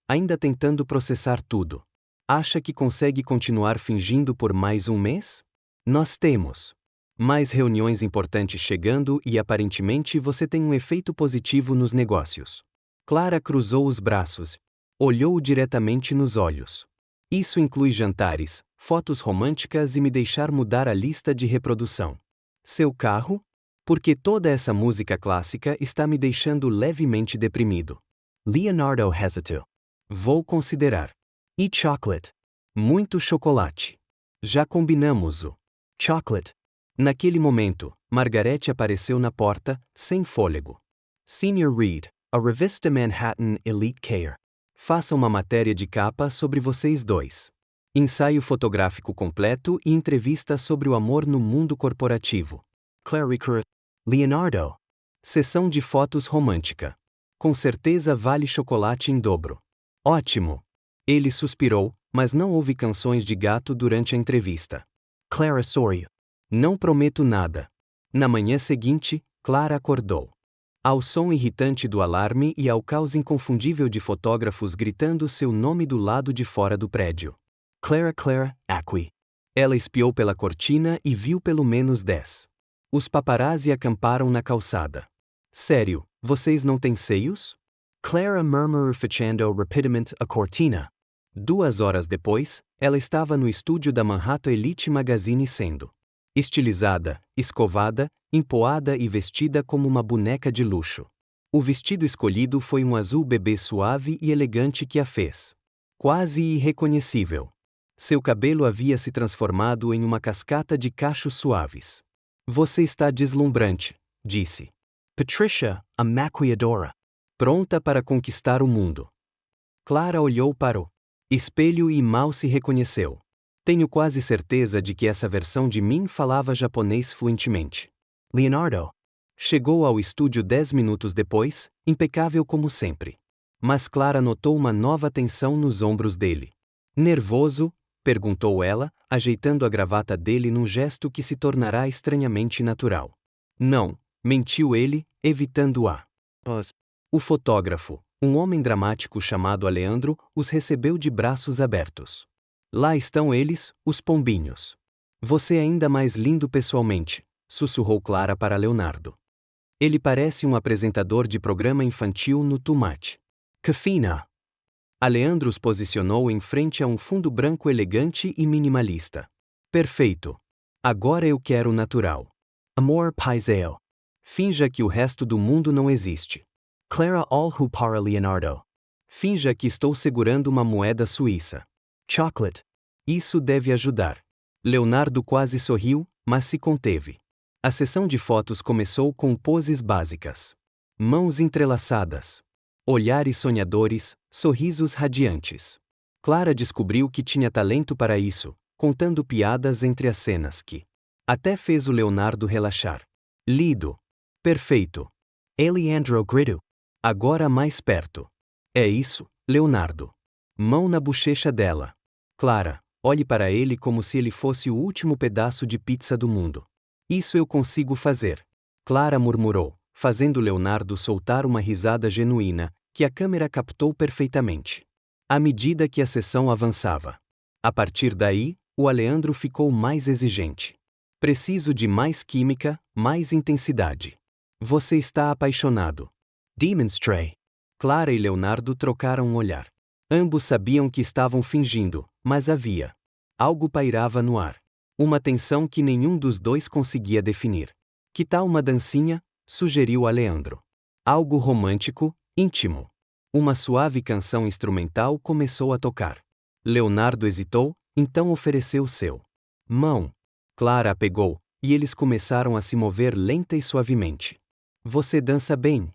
Ainda tentando processar tudo. Acha que consegue continuar fingindo por mais um mês? Nós temos mais reuniões importantes chegando e aparentemente você tem um efeito positivo nos negócios. Clara cruzou os braços. Olhou-o diretamente nos olhos. Isso inclui jantares, fotos românticas e me deixar mudar a lista de reprodução. Seu carro? Porque toda essa música clássica está me deixando levemente deprimido. Leonardo hesitou. Vou considerar. E chocolate? Muito chocolate. Já combinamos o chocolate. Naquele momento, Margarete apareceu na porta, sem fôlego. Sr. Reed, a revista Manhattan Elite Care. Faça uma matéria de capa sobre vocês dois. Ensaio fotográfico completo e entrevista sobre o amor no mundo corporativo. Clarice. Leonardo. Sessão de fotos romântica. Com certeza vale chocolate em dobro. Ótimo. Ele suspirou, mas não houve canções de gato durante a entrevista. Clara sorriu. Não prometo nada. Na manhã seguinte, Clara acordou. Ao som irritante do alarme e ao caos inconfundível de fotógrafos gritando seu nome do lado de fora do prédio. Clara, aqui. Ela espiou pela cortina e viu pelo menos 10. Os paparazzi acamparam na calçada. Sério, vocês não têm seios? Clara murmurou fechando rapidamente a cortina. 2 horas depois, ela estava no estúdio da Manhattan Elite Magazine sendo estilizada, escovada, empoada e vestida como uma boneca de luxo. O vestido escolhido foi um azul bebê suave e elegante que a fez quase irreconhecível. Seu cabelo havia se transformado em uma cascata de cachos suaves. Você está deslumbrante, disse. Patricia, a maquiadora. Pronta para conquistar o mundo. Clara olhou para o espelho e mal se reconheceu. Tenho quase certeza de que essa versão de mim falava japonês fluentemente. Leonardo chegou ao estúdio 10 minutos depois, impecável como sempre. Mas Clara notou uma nova tensão nos ombros dele. Nervoso? Perguntou ela, ajeitando a gravata dele num gesto que se tornará estranhamente natural. Não, mentiu ele, evitando-a. O fotógrafo, um homem dramático chamado Aleandro, os recebeu de braços abertos. Lá estão eles, os pombinhos. Você é ainda mais lindo pessoalmente, sussurrou Clara para Leonardo. Ele parece um apresentador de programa infantil no Too Much. Cafina. Aleandro os posicionou em frente a um fundo branco elegante e minimalista. Perfeito. Agora eu quero natural. Amor paiseo. Finja que o resto do mundo não existe. Clara olhou para Leonardo. Finja que estou segurando uma moeda suíça. Chocolate. Isso deve ajudar. Leonardo quase sorriu, mas se conteve. A sessão de fotos começou com poses básicas. Mãos entrelaçadas. Olhares sonhadores, sorrisos radiantes. Clara descobriu que tinha talento para isso, contando piadas entre as cenas que até fez o Leonardo relaxar. Lido. Perfeito. Leandro gritou. Agora mais perto. É isso, Leonardo. Mão na bochecha dela. Clara, olhe para ele como se ele fosse o último pedaço de pizza do mundo. Isso eu consigo fazer. Clara murmurou, fazendo Leonardo soltar uma risada genuína, que a câmera captou perfeitamente. À medida que a sessão avançava. A partir daí, o Aleandro ficou mais exigente. Preciso de mais química, mais intensidade. Você está apaixonado. Demonstrate. Clara e Leonardo trocaram um olhar. Ambos sabiam que estavam fingindo, mas havia algo pairava no ar. Uma tensão que nenhum dos dois conseguia definir. Que tal uma dancinha? Sugeriu Aleandro. Algo romântico, íntimo. Uma suave canção instrumental começou a tocar. Leonardo hesitou, então ofereceu seu mão. Clara a pegou, e eles começaram a se mover lenta e suavemente. Você dança bem.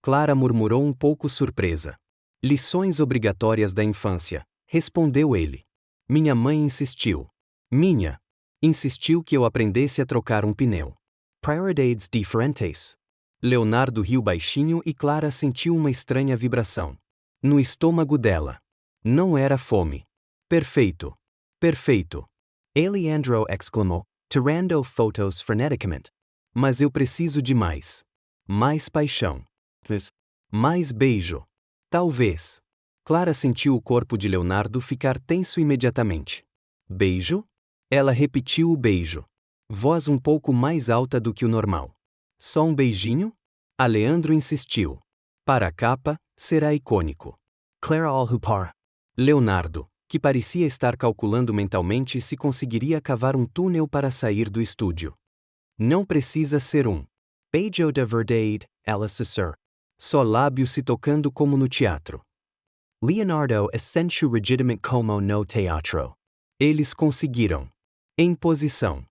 Clara murmurou um pouco surpresa. Lições obrigatórias da infância, respondeu ele. Minha mãe insistiu. Minha. Insistiu que eu aprendesse a trocar um pneu. Prioridades diferentes. Leonardo riu baixinho e Clara sentiu uma estranha vibração no estômago dela. Não era fome. Perfeito. Perfeito. Leandro exclamou, tirando fotos freneticamente. Mas eu preciso de mais. Mais paixão. Mais beijo. Talvez. Clara sentiu o corpo de Leonardo ficar tenso imediatamente. Beijo? Ela repetiu o beijo. Voz um pouco mais alta do que o normal. Só um beijinho? Aleandro insistiu. Para a capa, será icônico. Clara olhou para Leonardo, que parecia estar calculando mentalmente se conseguiria cavar um túnel para sair do estúdio. Não precisa ser um beijo de verdade, ela sussurrou. Só lábios se tocando como no teatro. Leonardo é sentiu rigidamente como no teatro. Eles conseguiram. Em posição.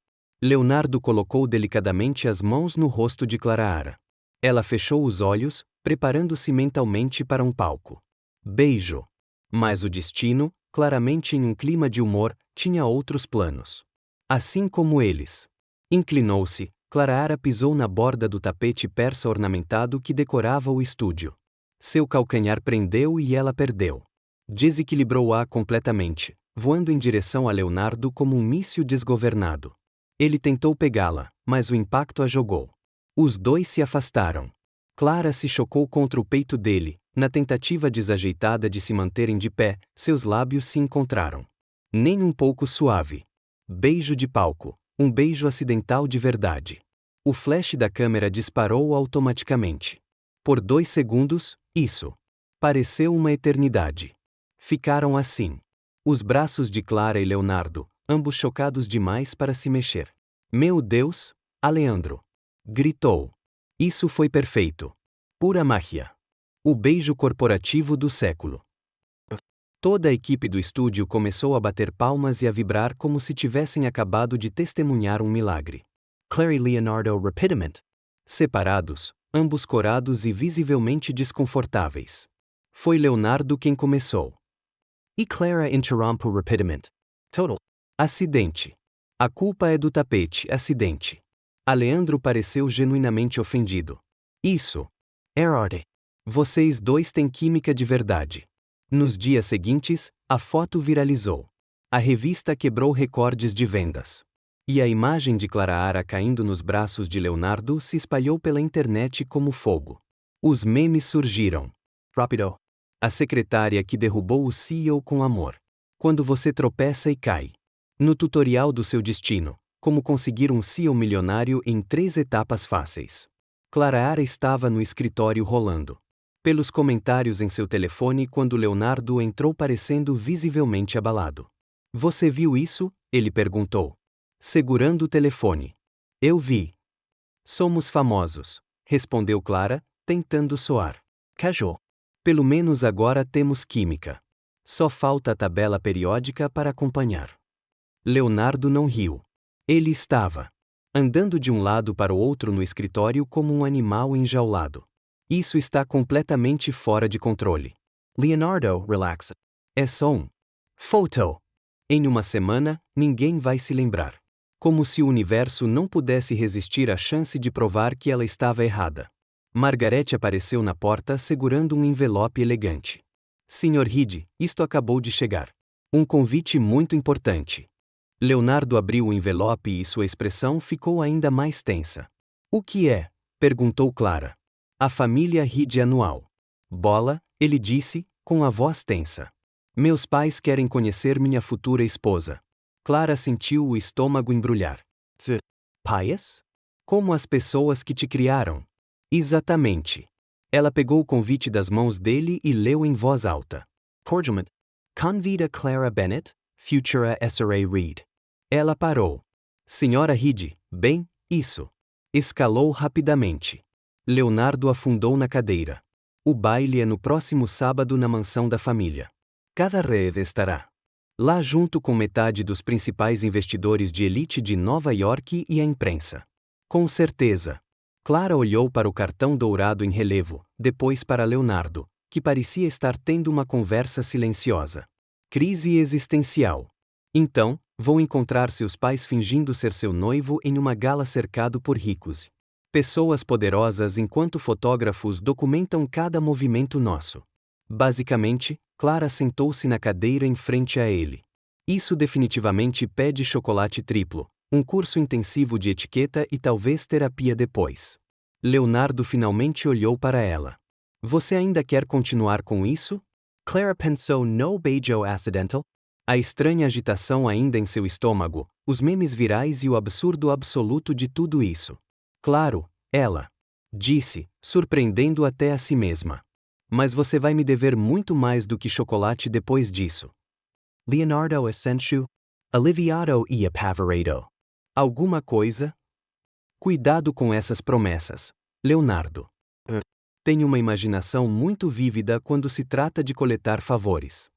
Leonardo colocou delicadamente as mãos no rosto de Clara. Ela fechou os olhos, preparando-se mentalmente para um palco. Beijo. Mas o destino, claramente em um clima de humor, tinha outros planos. Assim como eles. Inclinou-se, Clara pisou na borda do tapete persa ornamentado que decorava o estúdio. Seu calcanhar prendeu e ela perdeu. Desequilibrou-a completamente, voando em direção a Leonardo como um míssil desgovernado. Ele tentou pegá-la, mas o impacto a jogou. Os dois se afastaram. Clara se chocou contra o peito dele, na tentativa desajeitada de se manterem de pé, seus lábios se encontraram. Nem um pouco suave. Beijo de palco, um beijo acidental de verdade. O flash da câmera disparou automaticamente. Por 2 segundos, isso pareceu uma eternidade. Ficaram assim. Os braços de Clara e Leonardo, ambos chocados demais para se mexer. Meu Deus, Aleandro! Gritou. Isso foi perfeito. Pura mágia. O beijo corporativo do século. Toda a equipe do estúdio começou a bater palmas e a vibrar como se tivessem acabado de testemunhar um milagre. Clara e Leonardo rapidamente. Separados, ambos corados e visivelmente desconfortáveis. Foi Leonardo quem começou. E Clara interrompeu rapidamente. Total. Acidente. A culpa é do tapete, acidente. Aleandro pareceu genuinamente ofendido. Isso. Error. Vocês dois têm química de verdade. Nos dias seguintes, a foto viralizou. A revista quebrou recordes de vendas. E a imagem de Clara caindo nos braços de Leonardo se espalhou pela internet como fogo. Os memes surgiram. Rápido. A secretária que derrubou o CEO com amor. Quando você tropeça e cai. No tutorial do seu destino, como conseguir um CEO milionário em 3 etapas fáceis. Clara estava no escritório rolando Pelos comentários em seu telefone quando Leonardo entrou parecendo visivelmente abalado. Você viu isso? Ele perguntou. Segurando o telefone. Eu vi. Somos famosos, respondeu Clara, tentando soar casual. Pelo menos agora temos química. Só falta a tabela periódica para acompanhar. Leonardo não riu. Ele estava andando de um lado para o outro no escritório como um animal enjaulado. Isso está completamente fora de controle. Leonardo, relaxa. É só um photo. Em uma semana, ninguém vai se lembrar. Como se o universo não pudesse resistir à chance de provar que ela estava errada. Margarete apareceu na porta segurando um envelope elegante. Sr. Reed, isto acabou de chegar. Um convite muito importante. Leonardo abriu o envelope e sua expressão ficou ainda mais tensa. O que é? Perguntou Clara. A família Reed anual. Bola, ele disse, com a voz tensa. Meus pais querem conhecer minha futura esposa. Clara sentiu o estômago embrulhar. Pais? Como as pessoas que te criaram. Exatamente. Ela pegou o convite das mãos dele e leu em voz alta. Cordialmente. Convida Clara Bennett, futura SRA Reed. Ela parou. Senhora Reed, bem, isso. Escalou rapidamente. Leonardo afundou na cadeira. O baile é no próximo sábado na mansão da família. Cada Reed estará lá junto com metade dos principais investidores de elite de Nova York e a imprensa. Com certeza. Clara olhou para o cartão dourado em relevo, depois para Leonardo, que parecia estar tendo uma conversa silenciosa. Crise existencial. Então, vou encontrar seus pais fingindo ser seu noivo em uma gala cercado por ricos. Pessoas poderosas enquanto fotógrafos documentam cada movimento nosso. Basicamente, Clara sentou-se na cadeira em frente a ele. Isso definitivamente pede chocolate triplo, um curso intensivo de etiqueta e talvez terapia depois. Leonardo finalmente olhou para ela. Você ainda quer continuar com isso? Clara pensou no beijo acidental. A estranha agitação ainda em seu estômago, os memes virais e o absurdo absoluto de tudo isso. Claro, ela disse, surpreendendo até a si mesma. Mas você vai me dever muito mais do que chocolate depois disso. Leonardo Asensio, aliviado e apavorado. Alguma coisa? Cuidado com essas promessas, Leonardo. Tenho uma imaginação muito vívida quando se trata de coletar favores.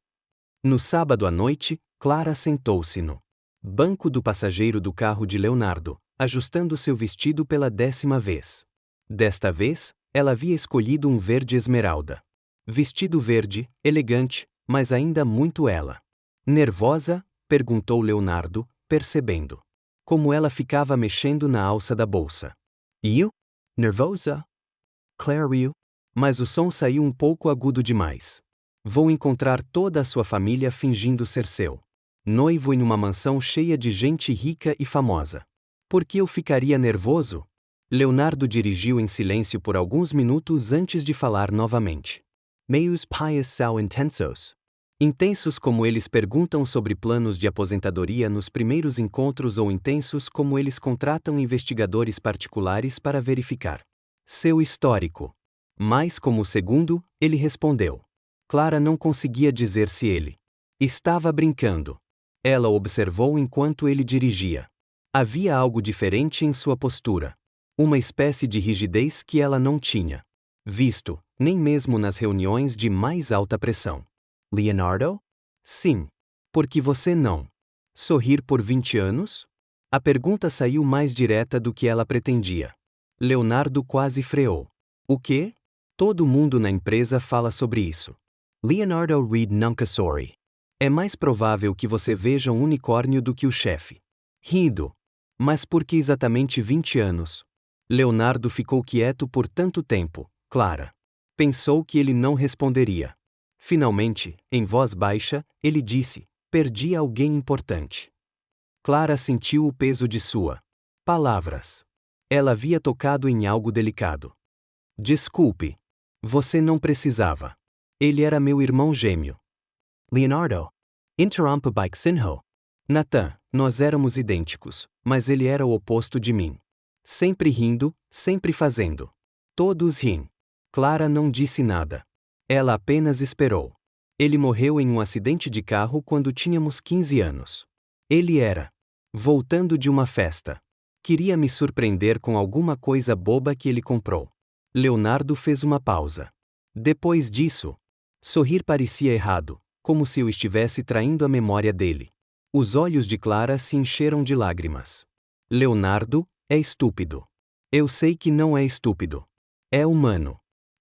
No sábado à noite, Clara sentou-se no banco do passageiro do carro de Leonardo, ajustando seu vestido pela 10ª vez. Desta vez, ela havia escolhido um verde esmeralda. Vestido verde, elegante, mas ainda muito ela. Nervosa? Perguntou Leonardo, percebendo como ela ficava mexendo na alça da bolsa. Eu? Nervosa? Clara riu, mas o som saiu um pouco agudo demais. Vou encontrar toda a sua família fingindo ser seu noivo em uma mansão cheia de gente rica e famosa. Por que eu ficaria nervoso? Leonardo dirigiu em silêncio por alguns minutos antes de falar novamente. Meus pais são intensos. Intensos como eles perguntam sobre planos de aposentadoria nos primeiros encontros ou intensos como eles contratam investigadores particulares para verificar seu histórico. Mas como o segundo, ele respondeu. Clara não conseguia dizer se ele estava brincando. Ela observou enquanto ele dirigia. Havia algo diferente em sua postura. Uma espécie de rigidez que ela não tinha visto, nem mesmo nas reuniões de mais alta pressão. Leonardo? Sim. Por que você não sorrir por 20 anos? A pergunta saiu mais direta do que ela pretendia. Leonardo quase freou. O quê? Todo mundo na empresa fala sobre isso. Leonardo Reed nunca sorri. É mais provável que você veja um unicórnio do que o chefe. Rindo. Mas por que exatamente 20 anos? Leonardo ficou quieto por tanto tempo, Clara. Pensou que ele não responderia. Finalmente, em voz baixa, ele disse: perdi alguém importante. Clara sentiu o peso de sua palavras. Ela havia tocado em algo delicado. Desculpe. Você não precisava. Ele era meu irmão gêmeo. Leonardo. Interrompa Bike Sinho. Nathan, nós éramos idênticos, mas ele era o oposto de mim. Sempre rindo, sempre fazendo. Todos riem. Clara não disse nada. Ela apenas esperou. Ele morreu em um acidente de carro quando tínhamos 15 anos. Ele era voltando de uma festa. Queria me surpreender com alguma coisa boba que ele comprou. Leonardo fez uma pausa. Depois disso, sorrir parecia errado, como se eu estivesse traindo a memória dele. Os olhos de Clara se encheram de lágrimas. Leonardo, é estúpido. Eu sei que não é estúpido. É humano.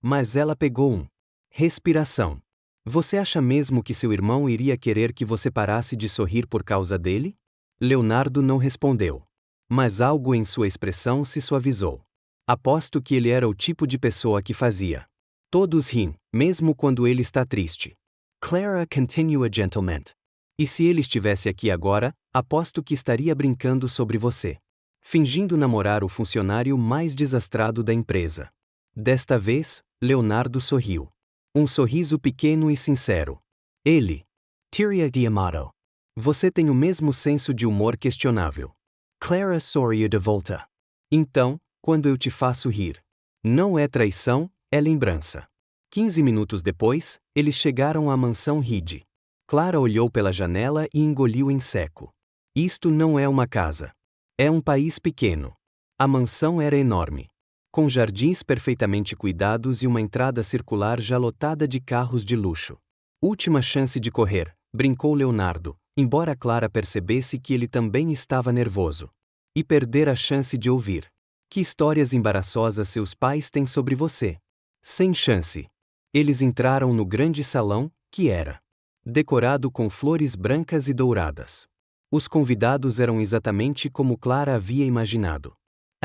Mas ela pegou respiração. Você acha mesmo que seu irmão iria querer que você parasse de sorrir por causa dele? Leonardo não respondeu. Mas algo em sua expressão se suavizou. Aposto que ele era o tipo de pessoa que fazia. Todos riem, mesmo quando ele está triste. Clara continua gentilmente. E se ele estivesse aqui agora, aposto que estaria brincando sobre você. Fingindo namorar o funcionário mais desastrado da empresa. Desta vez, Leonardo sorriu. Um sorriso pequeno e sincero. Ele. Tyria D'Amato. Você tem o mesmo senso de humor questionável. Clara sorriu de volta. Então, quando eu te faço rir. Não é traição, é lembrança. 15 minutos depois, eles chegaram à mansão Reed. Clara olhou pela janela e engoliu em seco. Isto não é uma casa. É um país pequeno. A mansão era enorme. Com jardins perfeitamente cuidados e uma entrada circular já lotada de carros de luxo. Última chance de correr, brincou Leonardo, embora Clara percebesse que ele também estava nervoso. E perder a chance de ouvir. Que histórias embaraçosas seus pais têm sobre você? Sem chance. Eles entraram no grande salão, que era decorado com flores brancas e douradas. Os convidados eram exatamente como Clara havia imaginado.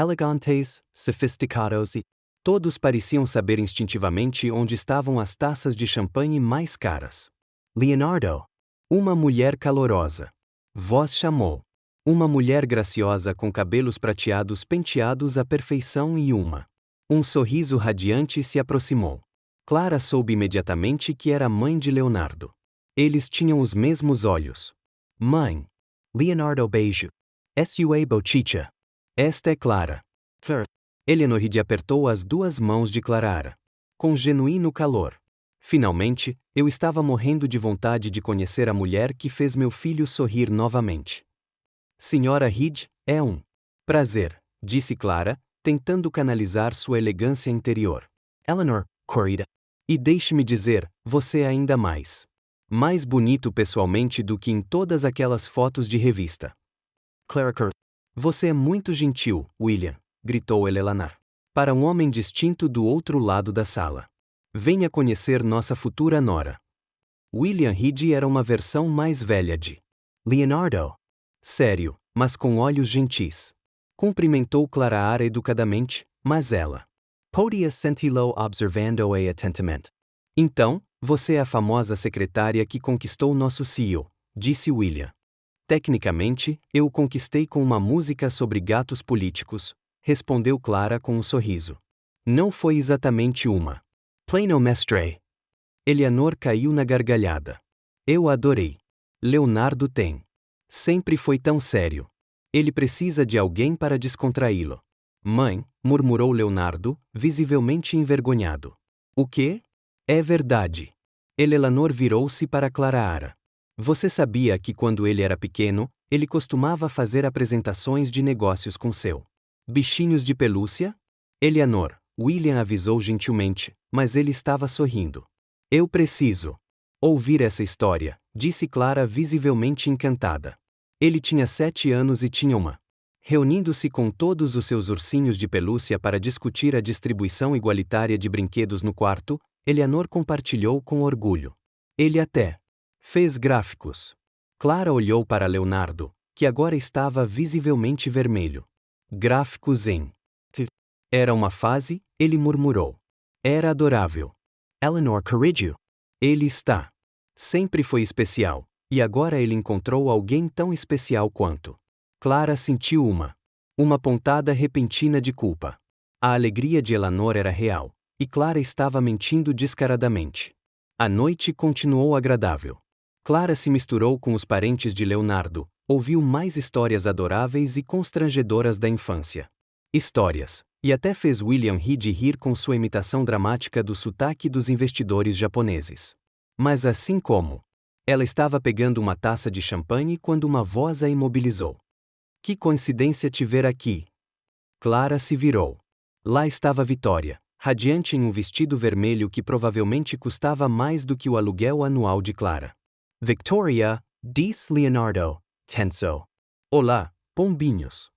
Elegantes, sofisticados e todos pareciam saber instintivamente onde estavam as taças de champanhe mais caras. Leonardo. Uma mulher calorosa. Voz chamou. Uma mulher graciosa com cabelos prateados penteados à perfeição e um sorriso radiante se aproximou. Clara soube imediatamente que era a mãe de Leonardo. Eles tinham os mesmos olhos. Mãe. Leonardo beijo. Sua bochicha. Esta é Clara. Eleanor Reed apertou as duas mãos de Clara. Com genuíno calor. Finalmente, eu estava morrendo de vontade de conhecer a mulher que fez meu filho sorrir novamente. Senhora Reed, é um prazer, disse Clara, tentando canalizar sua elegância interior. Eleanor, corrida. E deixe-me dizer, você é ainda mais bonito pessoalmente do que em todas aquelas fotos de revista. Clara. Você é muito gentil, William, gritou Eleanor. Para um homem distinto do outro lado da sala. Venha conhecer nossa futura nora. William Reed era uma versão mais velha de Leonardo. Sério, mas com olhos gentis. Cumprimentou Clara educadamente, mas ela podia senti-lo observando-a atentamente. Então, você é a famosa secretária que conquistou nosso CEO, disse William. Tecnicamente, eu o conquistei com uma música sobre gatos políticos, respondeu Clara com um sorriso. Não foi exatamente uma Plano Mestre. Eleanor caiu na gargalhada. Eu adorei. Leonardo tem. Sempre foi tão sério. Ele precisa de alguém para descontraí-lo. Mãe, murmurou Leonardo, visivelmente envergonhado. O quê? É verdade. Eleanor virou-se para Clara. Você sabia que quando ele era pequeno, ele costumava fazer apresentações de negócios com seu bichinhos de pelúcia? Eleanor, William avisou gentilmente, mas ele estava sorrindo. Eu preciso ouvir essa história, disse Clara visivelmente encantada. Ele tinha 7 anos e tinha uma. Reunindo-se com todos os seus ursinhos de pelúcia para discutir a distribuição igualitária de brinquedos no quarto, Eleanor compartilhou com orgulho. Ele até fez gráficos. Clara olhou para Leonardo, que agora estava visivelmente vermelho. Gráficos em. Era uma fase, ele murmurou. Era adorável. Eleanor corrigiu. Ele está. Sempre foi especial, e agora ele encontrou alguém tão especial quanto. Clara sentiu uma pontada repentina de culpa. A alegria de Eleanor era real, e Clara estava mentindo descaradamente. A noite continuou agradável. Clara se misturou com os parentes de Leonardo, ouviu mais histórias adoráveis e constrangedoras da infância. Histórias E até fez William rir de rir com sua imitação dramática do sotaque dos investidores japoneses. Mas assim como ela estava pegando uma taça de champanhe quando uma voz a imobilizou. Que coincidência te ver aqui! Clara se virou. Lá estava Vitória, radiante em um vestido vermelho que provavelmente custava mais do que o aluguel anual de Clara. Victoria, disse Leonardo, tenso. Olá, pombinhos.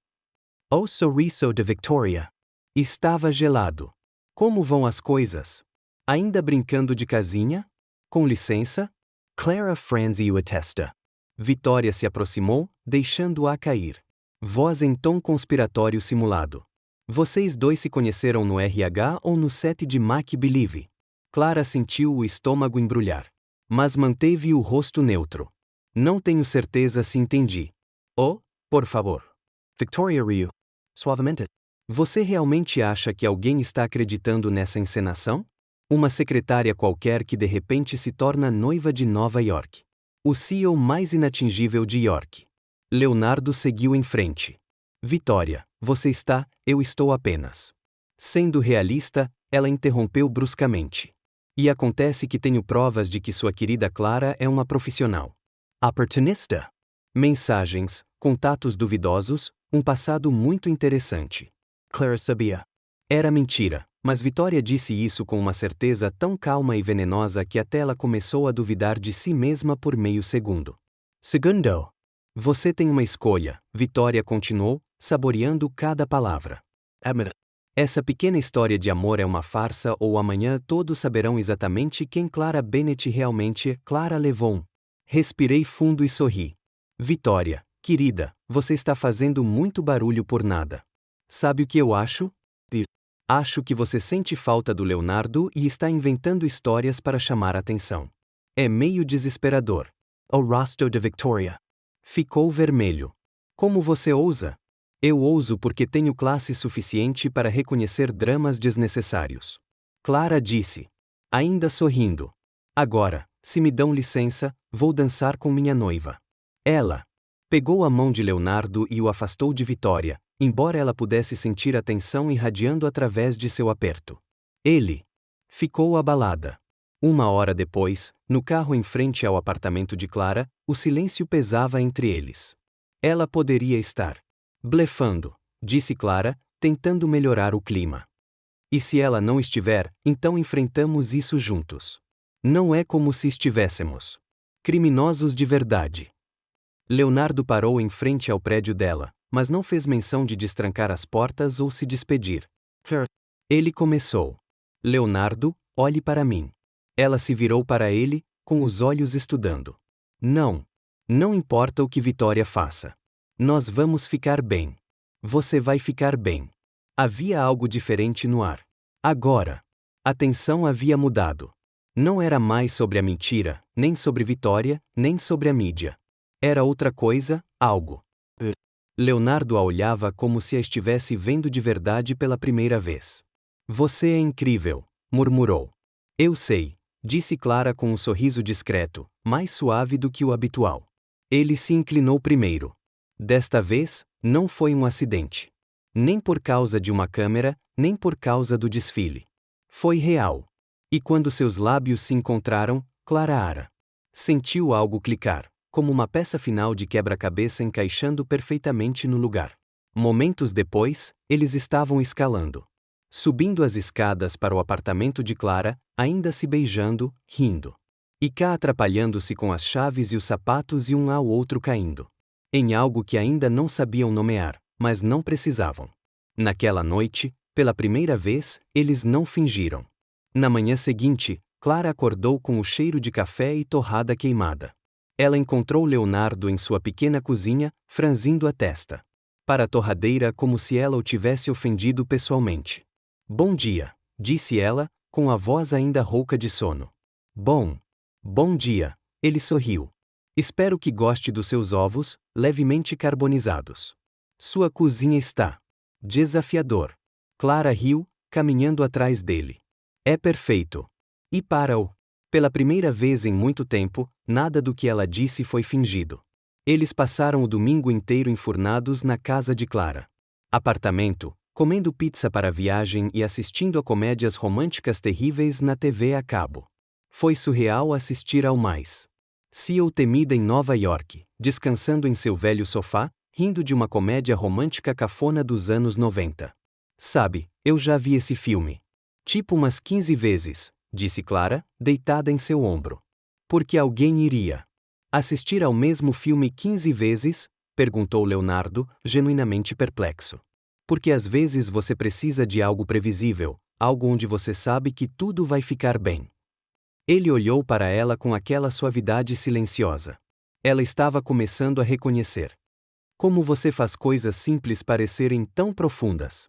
O sorriso de Victoria. Estava gelado. Como vão as coisas? Ainda brincando de casinha? Com licença? Clara franziu a testa. Vitória se aproximou, deixando-a cair. Voz em tom conspiratório simulado. Vocês dois se conheceram no RH ou no set de Make Believe? Clara sentiu o estômago embrulhar. Mas manteve o rosto neutro. Não tenho certeza se entendi. Oh, por favor. Victoria riu. Suavemente. Você realmente acha que alguém está acreditando nessa encenação? Uma secretária qualquer que de repente se torna noiva de Nova York. O CEO mais inatingível de York. Leonardo seguiu em frente. Vitória, você está, eu estou apenas. Sendo realista, ela interrompeu bruscamente. E acontece que tenho provas de que sua querida Clara é uma profissional. Oportunista. Mensagens, contatos duvidosos, um passado muito interessante. Clara sabia. Era mentira, mas Vitória disse isso com uma certeza tão calma e venenosa que até ela começou a duvidar de si mesma por meio segundo. Segundo. Você tem uma escolha, Vitória continuou, saboreando cada palavra. Essa pequena história de amor é uma farsa ou amanhã todos saberão exatamente quem Clara Bennett realmente é. Clara levou um. Respirei fundo e sorri. Vitória, querida, você está fazendo muito barulho por nada. Sabe o que eu acho? Acho que você sente falta do Leonardo e está inventando histórias para chamar atenção. É meio desesperador. O rosto de Victoria ficou vermelho. Como você ousa? Eu ouso porque tenho classe suficiente para reconhecer dramas desnecessários. Clara disse, ainda sorrindo. Agora, se me dão licença, vou dançar com minha noiva. Ela pegou a mão de Leonardo e o afastou de Vitória, embora ela pudesse sentir a tensão irradiando através de seu aperto. Ele ficou abalada. Uma hora depois, no carro em frente ao apartamento de Clara, o silêncio pesava entre eles. Ela poderia estar blefando, disse Clara, tentando melhorar o clima. E se ela não estiver, então enfrentamos isso juntos. Não é como se estivéssemos criminosos de verdade. Leonardo parou em frente ao prédio dela, mas não fez menção de destrancar as portas ou se despedir. Ele começou. Leonardo, olhe para mim. Ela se virou para ele, com os olhos estudando. Não. Não importa o que Vitória faça. Nós vamos ficar bem. Você vai ficar bem. Havia algo diferente no ar. Agora. A tensão havia mudado. Não era mais sobre a mentira, nem sobre Vitória, nem sobre a mídia. Era outra coisa, algo. Leonardo a olhava como se a estivesse vendo de verdade pela primeira vez. Você é incrível, murmurou. Eu sei, disse Clara com um sorriso discreto, mais suave do que o habitual. Ele se inclinou primeiro. Desta vez, não foi um acidente. Nem por causa de uma câmera, nem por causa do desfile. Foi real. E quando seus lábios se encontraram, Clara sentiu algo clicar, como uma peça final de quebra-cabeça encaixando perfeitamente no lugar. Momentos depois, eles estavam escalando. Subindo as escadas para o apartamento de Clara, ainda se beijando, rindo. E cá atrapalhando-se com as chaves e os sapatos e um ao outro caindo. Em algo que ainda não sabiam nomear, mas não precisavam. Naquela noite, pela primeira vez, eles não fingiram. Na manhã seguinte, Clara acordou com o cheiro de café e torrada queimada. Ela encontrou Leonardo em sua pequena cozinha, franzindo a testa. Para a torradeira como se ela o tivesse ofendido pessoalmente. Bom dia, disse ela, com a voz ainda rouca de sono. Bom dia, ele sorriu. Espero que goste dos seus ovos, levemente carbonizados. Sua cozinha está desafiador. Clara riu, caminhando atrás dele. É perfeito. E pela primeira vez em muito tempo, nada do que ela disse foi fingido. Eles passaram o domingo inteiro enfurnados na casa de Clara. Apartamento, comendo pizza para a viagem e assistindo a comédias românticas terríveis na TV a cabo. Foi surreal assistir ao mais. CEO temida em Nova York, descansando em seu velho sofá, rindo de uma comédia romântica cafona dos anos 90. Sabe, eu já vi esse filme. Tipo umas 15 vezes, disse Clara, deitada em seu ombro. Por que alguém iria assistir ao mesmo filme 15 vezes? Perguntou Leonardo, genuinamente perplexo. Porque às vezes você precisa de algo previsível, algo onde você sabe que tudo vai ficar bem. Ele olhou para ela com aquela suavidade silenciosa. Ela estava começando a reconhecer. Como você faz coisas simples parecerem tão profundas.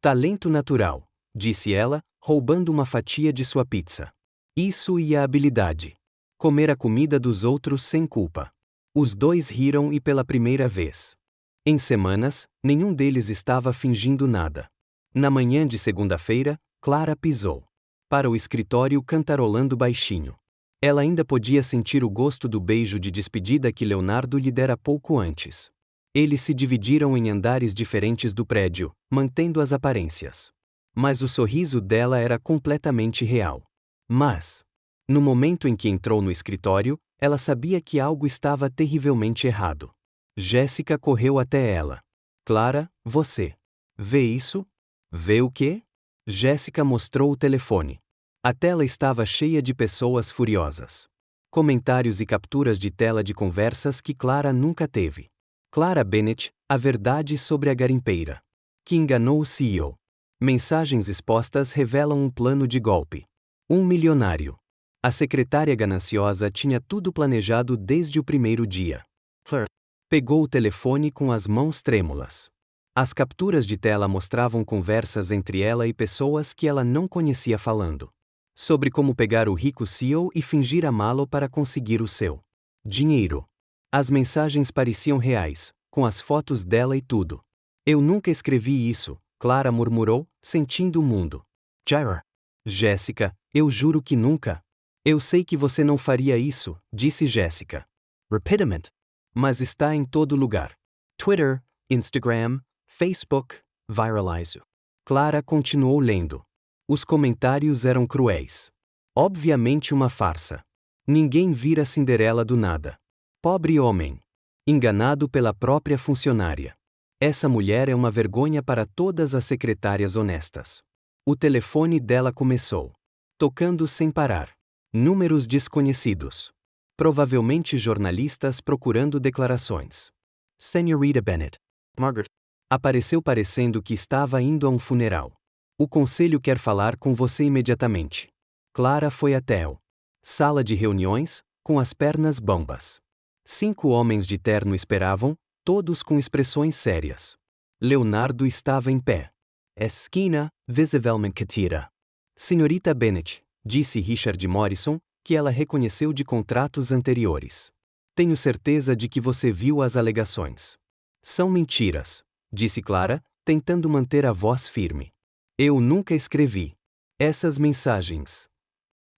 Talento natural, disse ela, roubando uma fatia de sua pizza. Isso e a habilidade. Comer a comida dos outros sem culpa. Os dois riram e pela primeira vez. Em semanas, nenhum deles estava fingindo nada. Na manhã de segunda-feira, Clara pisou para o escritório cantarolando baixinho. Ela ainda podia sentir o gosto do beijo de despedida que Leonardo lhe dera pouco antes. Eles se dividiram em andares diferentes do prédio, mantendo as aparências. Mas o sorriso dela era completamente real. Mas, no momento em que entrou no escritório, ela sabia que algo estava terrivelmente errado. Jéssica correu até ela. Clara, você vê isso? Vê o quê? Jéssica mostrou o telefone. A tela estava cheia de pessoas furiosas. Comentários e capturas de tela de conversas que Clara nunca teve. Clara Bennett, a verdade sobre a garimpeira que enganou o CEO. Mensagens expostas revelam um plano de golpe. Um milionário. A secretária gananciosa tinha tudo planejado desde o primeiro dia. Claire pegou o telefone com as mãos trêmulas. As capturas de tela mostravam conversas entre ela e pessoas que ela não conhecia falando sobre como pegar o rico CEO e fingir amá-lo para conseguir o seu dinheiro. As mensagens pareciam reais, com as fotos dela e tudo. Eu nunca escrevi isso, Clara murmurou, sentindo o mundo girar. Jéssica, eu juro que nunca. Eu sei que você não faria isso, disse Jéssica. Rapidamente. Mas está em todo lugar. Twitter, Instagram, Facebook, viralizo. Clara continuou lendo. Os comentários eram cruéis. Obviamente uma farsa. Ninguém vira Cinderela do nada. Pobre homem. Enganado pela própria funcionária. Essa mulher é uma vergonha para todas as secretárias honestas. O telefone dela começou tocando sem parar. Números desconhecidos. Provavelmente jornalistas procurando declarações. Senhorita Bennett. Margaret. Apareceu parecendo que estava indo a um funeral. O conselho quer falar com você imediatamente. Clara foi até a sala de reuniões, com as pernas bambas. 5 homens de terno esperavam, todos com expressões sérias. Leonardo estava em pé. Esquina, visivelmente catira. Senhorita Bennett, disse Richard Morrison, que ela reconheceu de contratos anteriores. Tenho certeza de que você viu as alegações. São mentiras, disse Clara, tentando manter a voz firme. Eu nunca escrevi essas mensagens.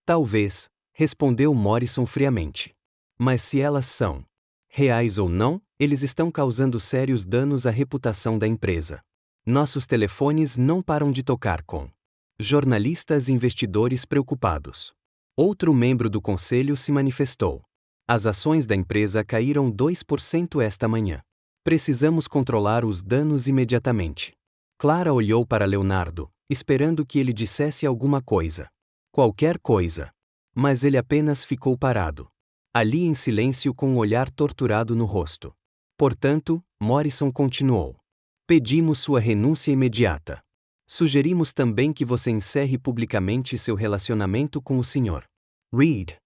Talvez, respondeu Morrison friamente. Mas se elas são reais ou não, eles estão causando sérios danos à reputação da empresa. Nossos telefones não param de tocar com jornalistas e investidores preocupados. Outro membro do conselho se manifestou. As ações da empresa caíram 2% esta manhã. Precisamos controlar os danos imediatamente. Clara olhou para Leonardo, esperando que ele dissesse alguma coisa. Qualquer coisa. Mas ele apenas ficou parado. Ali em silêncio com um olhar torturado no rosto. Portanto, Morrison continuou. Pedimos sua renúncia imediata. Sugerimos também que você encerre publicamente seu relacionamento com o Sr. Reed.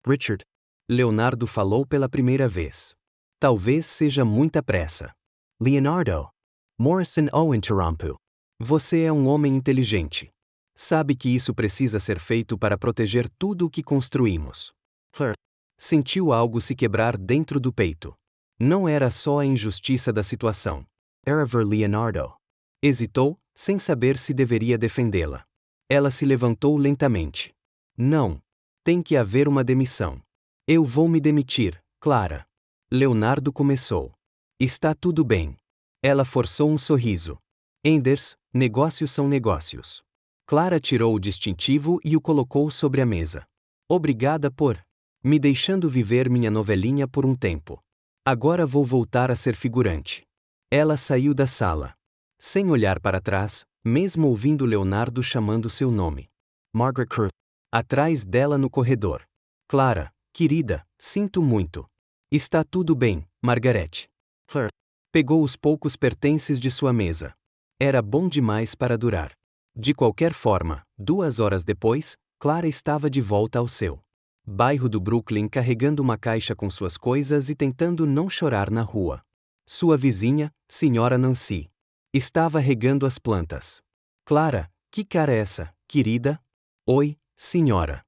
Richard. Leonardo falou pela primeira vez. Talvez seja muita pressa. Leonardo. Morrison o interrompeu. Você é um homem inteligente. Sabe que isso precisa ser feito para proteger tudo o que construímos. Claire sentiu algo se quebrar dentro do peito. Não era só a injustiça da situação. Era ver Leonardo. Hesitou, sem saber se deveria defendê-la. Ela se levantou lentamente. Não. Tem que haver uma demissão. Eu vou me demitir, Clara. Leonardo começou. Está tudo bem. Ela forçou um sorriso. Enders, negócios são negócios. Clara tirou o distintivo e o colocou sobre a mesa. Obrigada por me deixando viver minha novelinha por um tempo. Agora vou voltar a ser figurante. Ela saiu da sala. Sem olhar para trás, mesmo ouvindo Leonardo chamando seu nome. Margaret Kerr. Atrás dela no corredor. Clara, querida, sinto muito. Está tudo bem, Margaret. Claire. Pegou os poucos pertences de sua mesa. Era bom demais para durar. De qualquer forma, 2 horas depois, Clara estava de volta ao seu bairro do Brooklyn carregando uma caixa com suas coisas e tentando não chorar na rua. Sua vizinha, Senhora Nancy, estava regando as plantas. Clara, que cara é essa, querida? Oi, senhora.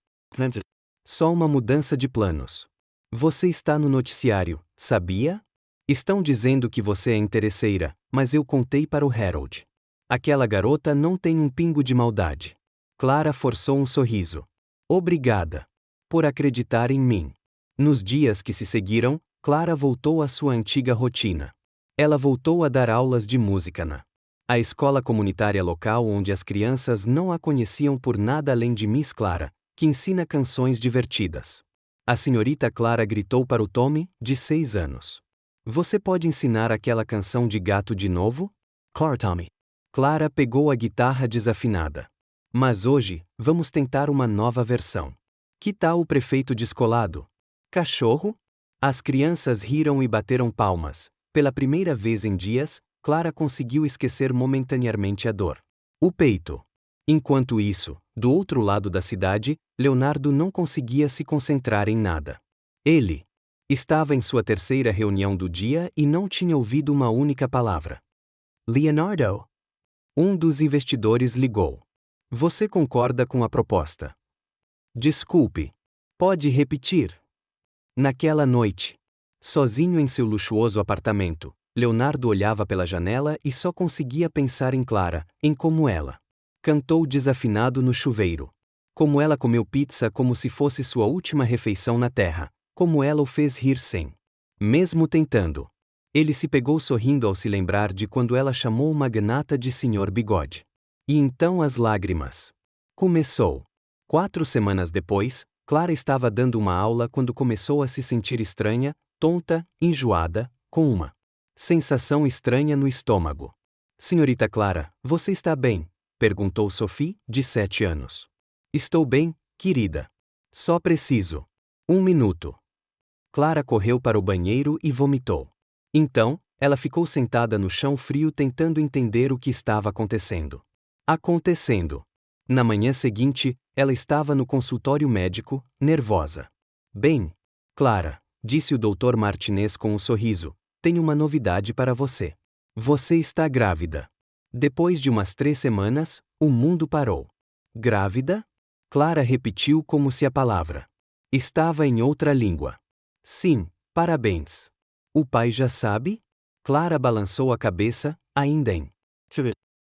Só uma mudança de planos. Você está no noticiário, sabia? Estão dizendo que você é interesseira, mas eu contei para o Herald. Aquela garota não tem um pingo de maldade. Clara forçou um sorriso. Obrigada por acreditar em mim. Nos dias que se seguiram, Clara voltou à sua antiga rotina. Ela voltou a dar aulas de música na escola comunitária local onde as crianças não a conheciam por nada além de Miss Clara, que ensina canções divertidas. A senhorita Clara gritou para o Tommy, de 6 anos. Você pode ensinar aquela canção de gato de novo? Claro, Tommy. Clara pegou a guitarra desafinada. Mas hoje, vamos tentar uma nova versão. Que tal o prefeito descolado? Cachorro? As crianças riram e bateram palmas. Pela primeira vez em dias, Clara conseguiu esquecer momentaneamente a dor. O peito. Enquanto isso, do outro lado da cidade, Leonardo não conseguia se concentrar em nada. Ele estava em sua terceira reunião do dia e não tinha ouvido uma única palavra. Leonardo. Um dos investidores ligou. Você concorda com a proposta? Desculpe. Pode repetir? Naquela noite, sozinho em seu luxuoso apartamento, Leonardo olhava pela janela e só conseguia pensar em Clara, em como ela cantou desafinado no chuveiro. Como ela comeu pizza como se fosse sua última refeição na terra, como ela o fez rir sem mesmo tentando. Ele se pegou sorrindo ao se lembrar de quando ela chamou o magnata de Sr. Bigode. E então as lágrimas. Começou. 4 semanas depois, Clara estava dando uma aula quando começou a se sentir estranha, tonta, enjoada, com uma sensação estranha no estômago. Senhorita Clara, você está bem? Perguntou Sophie, de 7 anos. Estou bem, querida. Só preciso 1 minuto. Clara correu para o banheiro e vomitou. Então, ela ficou sentada no chão frio tentando entender o que estava acontecendo. Na manhã seguinte, ela estava no consultório médico, nervosa. Bem, Clara, disse o Dr. Martinez com um sorriso, tenho uma novidade para você. Você está grávida. Depois de umas 3 semanas, o mundo parou. Grávida? Clara repetiu como se a palavra estava em outra língua. Sim, parabéns. O pai já sabe? Clara balançou a cabeça, ainda em.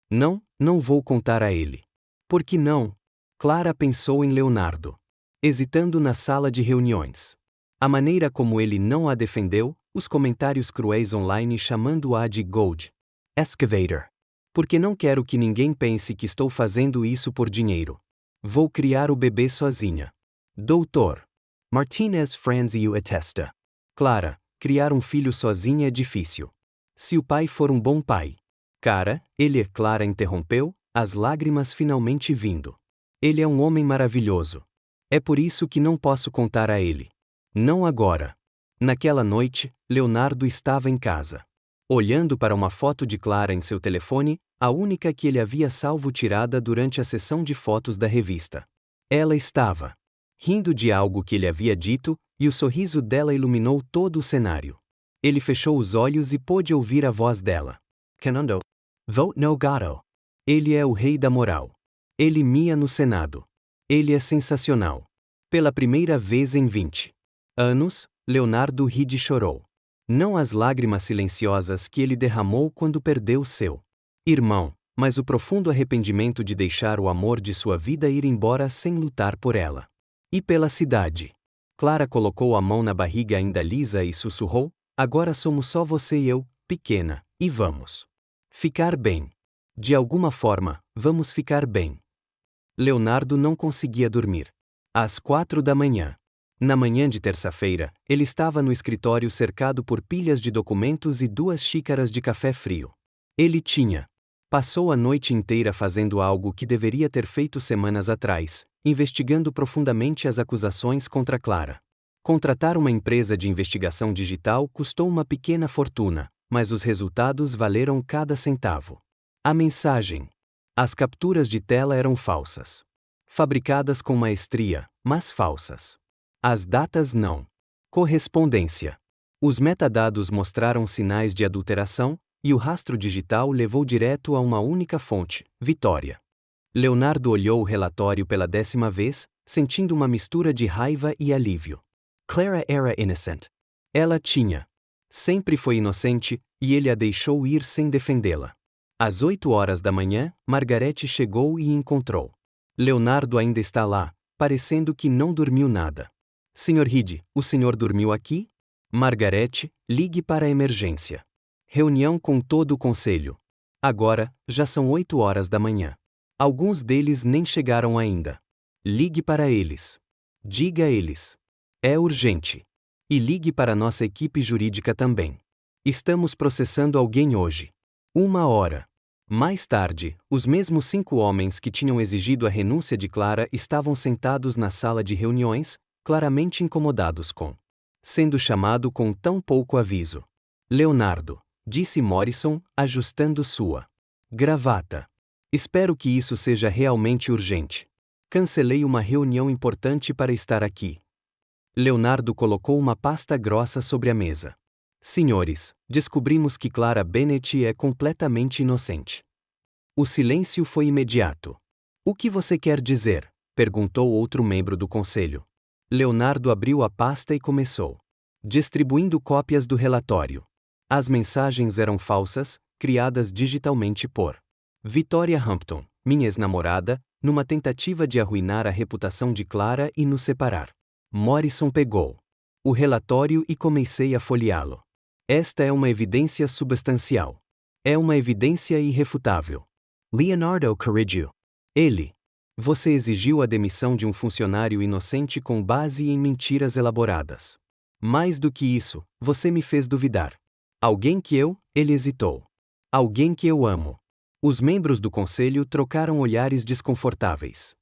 Não, não vou contar a ele. Por que não? Clara pensou em Leonardo. Hesitando na sala de reuniões. A maneira como ele não a defendeu, os comentários cruéis online chamando-a de Gold Excavator. Porque não quero que ninguém pense que estou fazendo isso por dinheiro. Vou criar o bebê sozinha. Doutor Martinez Franzio atesta. Clara, criar um filho sozinha é difícil. Se o pai for um bom pai. Cara, Clara interrompeu, as lágrimas finalmente vindo. Ele é um homem maravilhoso. É por isso que não posso contar a ele. Não agora. Naquela noite, Leonardo estava em casa. Olhando para uma foto de Clara em seu telefone, a única que ele havia salvo tirada durante a sessão de fotos da revista. Ela estava rindo de algo que ele havia dito, e o sorriso dela iluminou todo o cenário. Ele fechou os olhos e pôde ouvir a voz dela. Canando. Vote no gato. Ele é o rei da moral. Ele mia no Senado. Ele é sensacional. Pela primeira vez em 20 anos, Leonardo ri e chorou. Não as lágrimas silenciosas que ele derramou quando perdeu seu irmão, mas o profundo arrependimento de deixar o amor de sua vida ir embora sem lutar por ela. E pela cidade. Clara colocou a mão na barriga ainda lisa e sussurrou, agora somos só você e eu, pequena, e vamos ficar bem. De alguma forma, vamos ficar bem. Leonardo não conseguia dormir. Às 4 da manhã. Na manhã de terça-feira, ele estava no escritório cercado por pilhas de documentos e 2 xícaras de café frio. Ele passou a noite inteira fazendo algo que deveria ter feito semanas atrás, investigando profundamente as acusações contra Clara. Contratar uma empresa de investigação digital custou uma pequena fortuna, mas os resultados valeram cada centavo. A mensagem. As capturas de tela eram falsas. Fabricadas com maestria, mas falsas. As datas não. Correspondência. Os metadados mostraram sinais de adulteração, e o rastro digital levou direto a uma única fonte, Vitória. Leonardo olhou o relatório pela 10ª vez, sentindo uma mistura de raiva e alívio. Clara era innocent. Ela sempre foi inocente, e ele a deixou ir sem defendê-la. Às 8 horas da manhã, Margarete chegou e encontrou. Leonardo ainda está lá, parecendo que não dormiu nada. Sr. Reed, o senhor dormiu aqui? Margarete, ligue para a emergência. Reunião com todo o conselho. Agora, já são 8 horas da manhã. Alguns deles nem chegaram ainda. Ligue para eles. Diga a eles. É urgente. E ligue para nossa equipe jurídica também. Estamos processando alguém hoje. 1 hora. Mais tarde, os mesmos 5 homens que tinham exigido a renúncia de Clara estavam sentados na sala de reuniões, claramente incomodados com sendo chamado com tão pouco aviso. Leonardo, disse Morrison, ajustando sua gravata. Espero que isso seja realmente urgente. Cancelei uma reunião importante para estar aqui. Leonardo colocou uma pasta grossa sobre a mesa. Senhores, descobrimos que Clara Bennett é completamente inocente. O silêncio foi imediato. O que você quer dizer? Perguntou outro membro do conselho. Leonardo abriu a pasta e começou distribuindo cópias do relatório. As mensagens eram falsas, criadas digitalmente por Victoria Hampton, minha ex-namorada, numa tentativa de arruinar a reputação de Clara e nos separar. Morrison pegou o relatório e comecei a folheá-lo. Esta é uma evidência substancial. É uma evidência irrefutável. Leonardo corrigiu. Você exigiu a demissão de um funcionário inocente com base em mentiras elaboradas. Mais do que isso, você me fez duvidar. Ele hesitou. Alguém que eu amo. Os membros do conselho trocaram olhares desconfortáveis.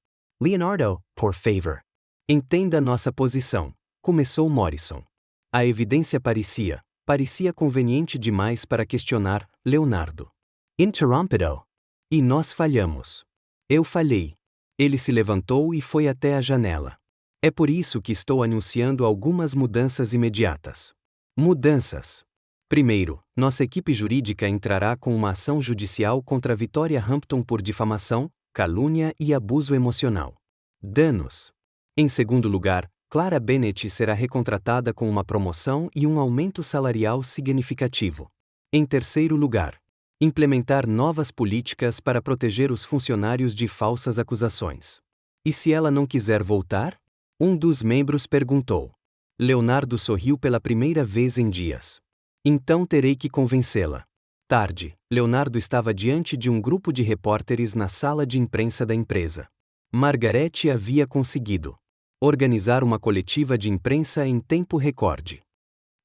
Leonardo, por favor. Entenda nossa posição, começou Morrison. A evidência parecia conveniente demais para questionar, Leonardo. Interrompido. E nós falhamos. Eu falhei. Ele se levantou e foi até a janela. É por isso que estou anunciando algumas mudanças imediatas. Mudanças. Primeiro, nossa equipe jurídica entrará com uma ação judicial contra Victoria Hampton por difamação, calúnia e abuso emocional. Danos. Em segundo lugar, Clara Bennett será recontratada com uma promoção e um aumento salarial significativo. Em terceiro lugar, implementar novas políticas para proteger os funcionários de falsas acusações. E se ela não quiser voltar? Um dos membros perguntou. Leonardo sorriu pela primeira vez em dias. Então terei que convencê-la. Tarde, Leonardo estava diante de um grupo de repórteres na sala de imprensa da empresa. Margarete havia conseguido organizar uma coletiva de imprensa em tempo recorde.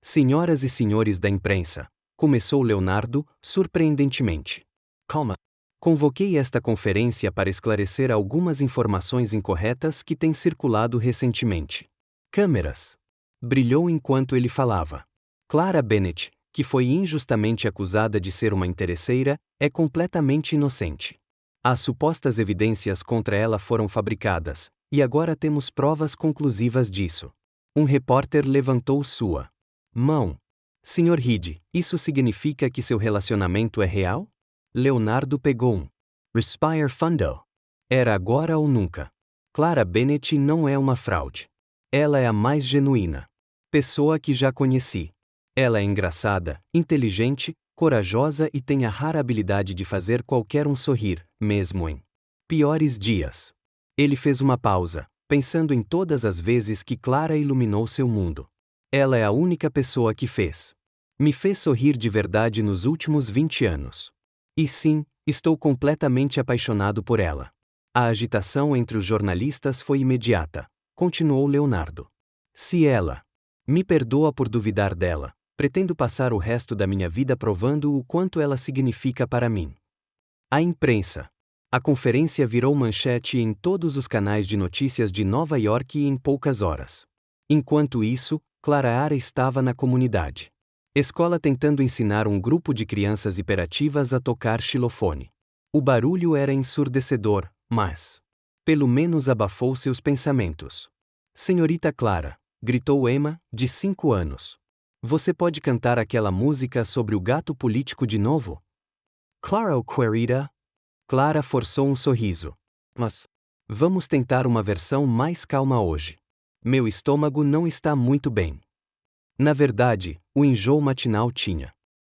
Senhoras e senhores da imprensa, começou Leonardo, surpreendentemente. Calma. Convoquei esta conferência para esclarecer algumas informações incorretas que têm circulado recentemente. Câmeras. Brilhou enquanto ele falava. Clara Bennett, que foi injustamente acusada de ser uma interesseira, é completamente inocente. As supostas evidências contra ela foram fabricadas, e agora temos provas conclusivas disso. Um repórter levantou sua mão. Sr. Reed, isso significa que seu relacionamento é real? Leonardo pegou um respire fundo. Era agora ou nunca. Clara Bennett não é uma fraude. Ela é a mais genuína pessoa que já conheci. Ela é engraçada, inteligente, corajosa e tem a rara habilidade de fazer qualquer um sorrir, mesmo em piores dias. Ele fez uma pausa, pensando em todas as vezes que Clara iluminou seu mundo. Ela é a única pessoa que me fez sorrir de verdade nos últimos 20 anos. E sim, Estou completamente apaixonado por ela. A agitação entre os jornalistas foi imediata, continuou Leonardo. Se ela me perdoa por duvidar dela, pretendo passar o resto da minha vida provando o quanto ela significa para mim. A imprensa. A conferência virou manchete em todos os canais de notícias de Nova York em poucas horas. Enquanto isso, Clara Ara estava na comunidade escola tentando ensinar um grupo de crianças hiperativas a tocar xilofone. O barulho era ensurdecedor, mas pelo menos abafou seus pensamentos. Senhorita Clara, gritou Emma, de 5 anos. Você pode cantar aquela música sobre o gato político de novo? Clara, querida. Clara forçou um sorriso. Mas vamos tentar uma versão mais calma hoje. Meu estômago não está muito bem. Na verdade, o enjoo matinal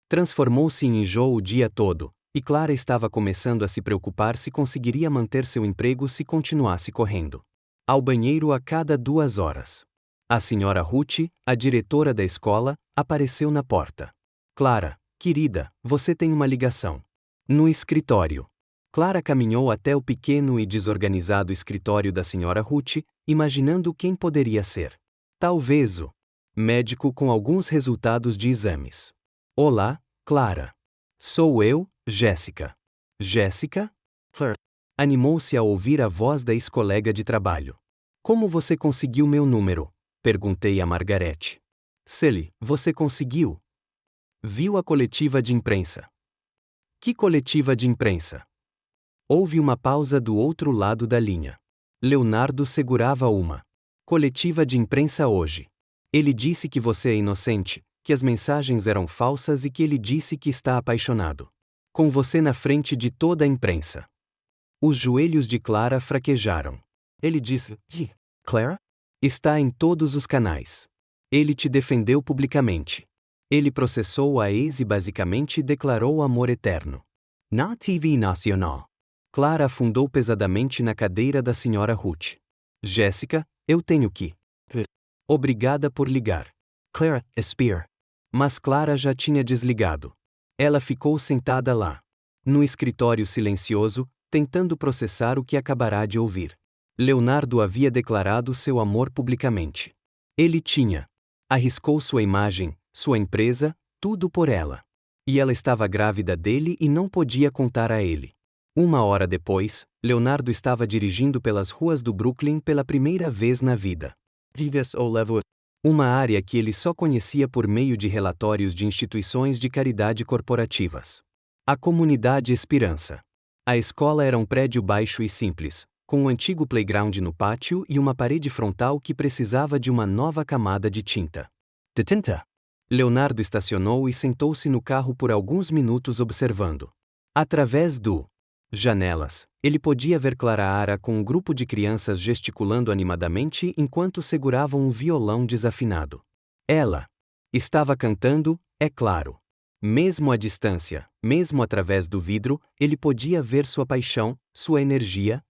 transformou-se em enjoo o dia todo, e Clara estava começando a se preocupar se conseguiria manter seu emprego se continuasse correndo ao banheiro a cada 2 horas. A senhora Ruth, a diretora da escola, apareceu na porta. Clara, querida, você tem uma ligação. No escritório. Clara caminhou até o pequeno e desorganizado escritório da senhora Ruth, imaginando quem poderia ser. Talvez o médico com alguns resultados de exames. Olá, Clara. Sou eu, Jéssica. Jéssica? Claire. Animou-se ao ouvir a voz da ex-colega de trabalho. Como você conseguiu meu número? Perguntei a Margarete. Sally, você conseguiu? Viu a coletiva de imprensa. Que coletiva de imprensa? Houve uma pausa do outro lado da linha. Leonardo segurava uma coletiva de imprensa hoje. Ele disse que você é inocente, que as mensagens eram falsas e que ele disse que está apaixonado. Com você na frente de toda a imprensa. Os joelhos de Clara fraquejaram. Ele disse: Clara? Está em todos os canais. Ele te defendeu publicamente. Ele processou a ex e basicamente declarou amor eterno. Na TV Nacional. Clara afundou pesadamente na cadeira da senhora Ruth. Jéssica, eu tenho que. Obrigada por ligar. Clara, Spear. Mas Clara já tinha desligado. Ela ficou sentada lá, no escritório silencioso, tentando processar o que acabará de ouvir. Leonardo havia declarado seu amor publicamente. Ele tinha. Arriscou sua imagem, sua empresa, tudo por ela. E ela estava grávida dele e não podia contar a ele. 1 hora depois, Leonardo estava dirigindo pelas ruas do Brooklyn pela primeira vez na vida. Uma área que ele só conhecia por meio de relatórios de instituições de caridade corporativas. A comunidade Esperança. A escola era um prédio baixo e simples, com um antigo playground no pátio e uma parede frontal que precisava de uma nova camada de tinta. De tinta? Leonardo estacionou e sentou-se no carro por alguns minutos observando. Através do janelas, ele podia ver Clara Ara com um grupo de crianças gesticulando animadamente enquanto seguravam um violão desafinado. Ela estava cantando, é claro. Mesmo à distância, mesmo através do vidro, ele podia ver sua paixão, sua energia,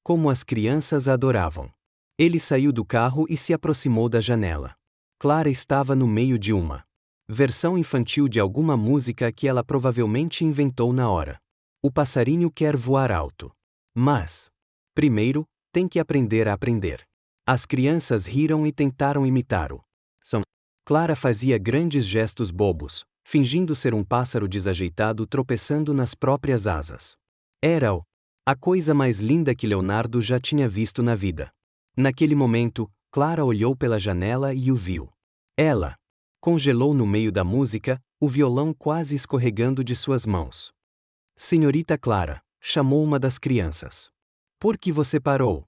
como as crianças a adoravam. Ele saiu do carro e se aproximou da janela. Clara estava no meio de uma versão infantil de alguma música que ela provavelmente inventou na hora. O passarinho quer voar alto. Mas, primeiro, tem que aprender a aprender. As crianças riram e tentaram imitar o som. Clara fazia grandes gestos bobos, fingindo ser um pássaro desajeitado tropeçando nas próprias asas. Era a coisa mais linda que Leonardo já tinha visto na vida. Naquele momento, Clara olhou pela janela e o viu. Ela congelou no meio da música, o violão quase escorregando de suas mãos. Senhorita Clara, chamou uma das crianças. Por que você parou?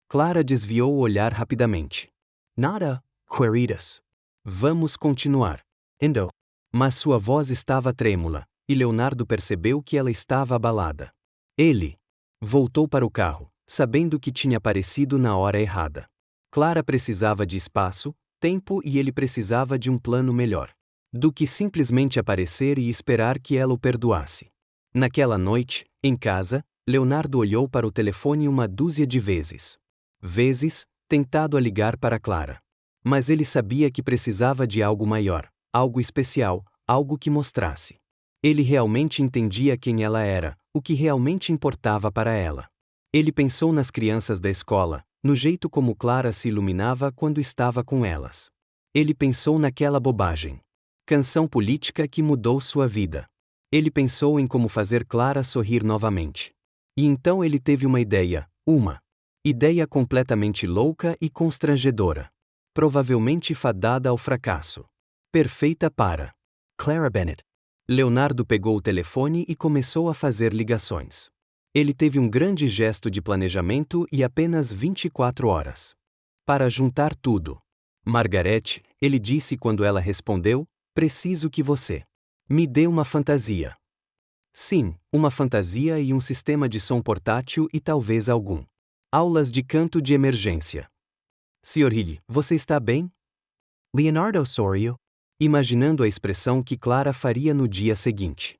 Clara desviou o olhar rapidamente. Nada, queridas. Vamos continuar. Endo. Mas sua voz estava trêmula, e Leonardo percebeu que ela estava abalada. Ele voltou para o carro, sabendo que tinha aparecido na hora errada. Clara precisava de espaço, tempo e ele precisava de um plano melhor do que simplesmente aparecer e esperar que ela o perdoasse. Naquela noite, em casa, Leonardo olhou para o telefone uma dúzia de vezes. Tentado a ligar para Clara. Mas ele sabia que precisava de algo maior, algo especial, algo que mostrasse Ele realmente entendia quem ela era, o que realmente importava para ela. Ele pensou nas crianças da escola, no jeito como Clara se iluminava quando estava com elas. Ele pensou naquela bobagem. Canção política que mudou sua vida. Ele pensou em como fazer Clara sorrir novamente. E então ele teve uma uma ideia completamente louca e constrangedora. Provavelmente fadada ao fracasso. Perfeita para Clara Bennett. Leonardo pegou o telefone e começou a fazer ligações. Ele teve um grande gesto de planejamento e apenas 24 horas. Para juntar tudo. Margarete, ele disse quando ela respondeu, preciso que você me dê uma fantasia. Sim, uma fantasia e um sistema de som portátil e talvez aulas de canto de emergência. Sr. Hill, você está bem? Leonardo sorriu, imaginando a expressão que Clara faria no dia seguinte.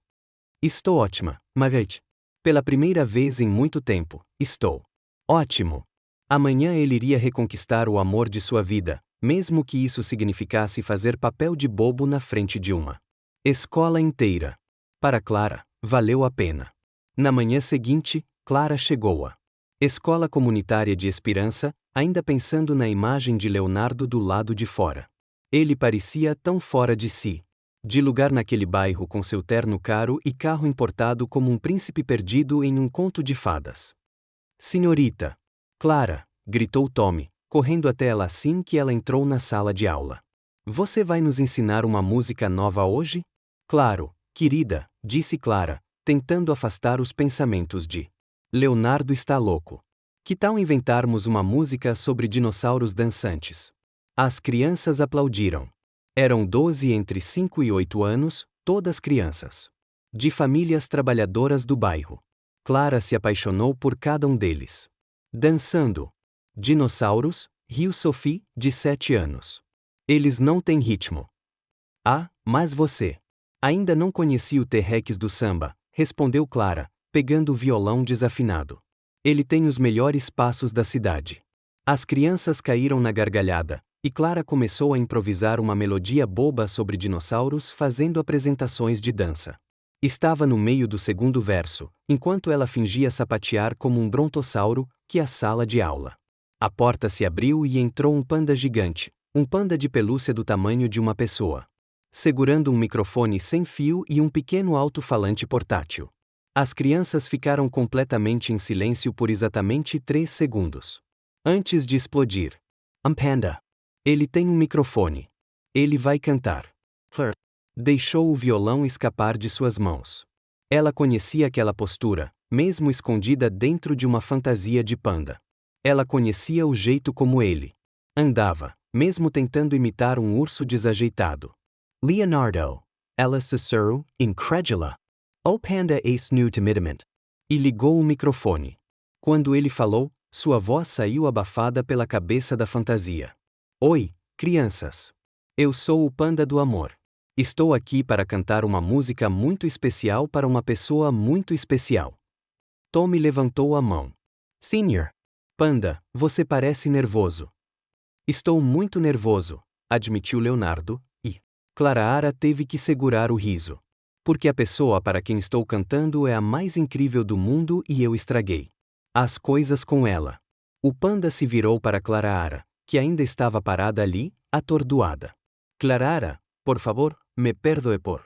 Estou ótima, Margarete. Pela primeira vez em muito tempo, estou ótimo. Amanhã ele iria reconquistar o amor de sua vida, mesmo que isso significasse fazer papel de bobo na frente de uma escola inteira. Para Clara, valeu a pena. Na manhã seguinte, Clara chegou à escola comunitária de Esperança, ainda pensando na imagem de Leonardo do lado de fora. Ele parecia tão fora de si. De lugar naquele bairro com seu terno caro e carro importado como um príncipe perdido em um conto de fadas. Senhorita Clara, gritou Tommy, correndo até ela assim que ela entrou na sala de aula. Você vai nos ensinar uma música nova hoje? Claro, querida, disse Clara, tentando afastar os pensamentos de Leonardo está louco. Que tal inventarmos uma música sobre dinossauros dançantes? As crianças aplaudiram. Eram 12 entre 5 e 8 anos, todas crianças. De famílias trabalhadoras do bairro. Clara se apaixonou por cada um deles. Dançando. Dinossauros, riu Sophie, de 7 anos. Eles não têm ritmo. Ah, mas você. Ainda não conhecia o T-Rex do samba, respondeu Clara, pegando o violão desafinado. Ele tem os melhores passos da cidade. As crianças caíram na gargalhada, e Clara começou a improvisar uma melodia boba sobre dinossauros fazendo apresentações de dança. Estava no meio do segundo verso, enquanto ela fingia sapatear como um brontossauro, que a sala de aula. A porta se abriu e entrou um panda gigante, um panda de pelúcia do tamanho de uma pessoa. Segurando um microfone sem fio e um pequeno alto-falante portátil. As crianças ficaram completamente em silêncio por exatamente 3 segundos. Antes de explodir. Panda. Ele tem um microfone. Ele vai cantar. Claire deixou o violão escapar de suas mãos. Ela conhecia aquela postura, mesmo escondida dentro de uma fantasia de panda. Ela conhecia o jeito como ele andava, mesmo tentando imitar um urso desajeitado. Leonardo. Ela sussurrou, incrédula. O panda ace-nu timidamente. E ligou o microfone. Quando ele falou, sua voz saiu abafada pela cabeça da fantasia. Oi, crianças. Eu sou o panda do amor. Estou aqui para cantar uma música muito especial para uma pessoa muito especial. Tommy levantou a mão. Senior. Panda, você parece nervoso. Estou muito nervoso, admitiu Leonardo, e Clara teve que segurar o riso. Porque a pessoa para quem estou cantando é a mais incrível do mundo e eu estraguei as coisas com ela. O panda se virou para Clara, que ainda estava parada ali, atordoada. Clara, por favor, me perdoe por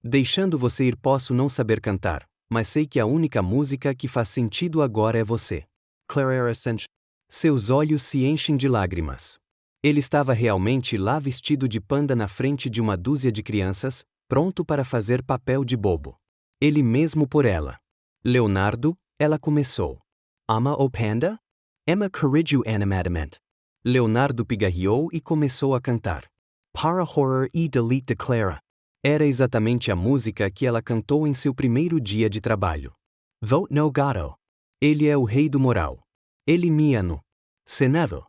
deixando você ir. Posso não saber cantar, mas sei que a única música que faz sentido agora é você. Clara sente. Seus olhos se enchem de lágrimas. Ele estava realmente lá vestido de panda na frente de uma dúzia de crianças, pronto para fazer papel de bobo. Ele mesmo por ela. Leonardo, ela começou. Ama o panda? Emma corrigiu animadamente. Leonardo pigarreou e começou a cantar. Para horror e delete de Clara. Era exatamente a música que ela cantou em seu primeiro dia de trabalho. Vote no gato. Ele é o rei do moral. Ele no Senado.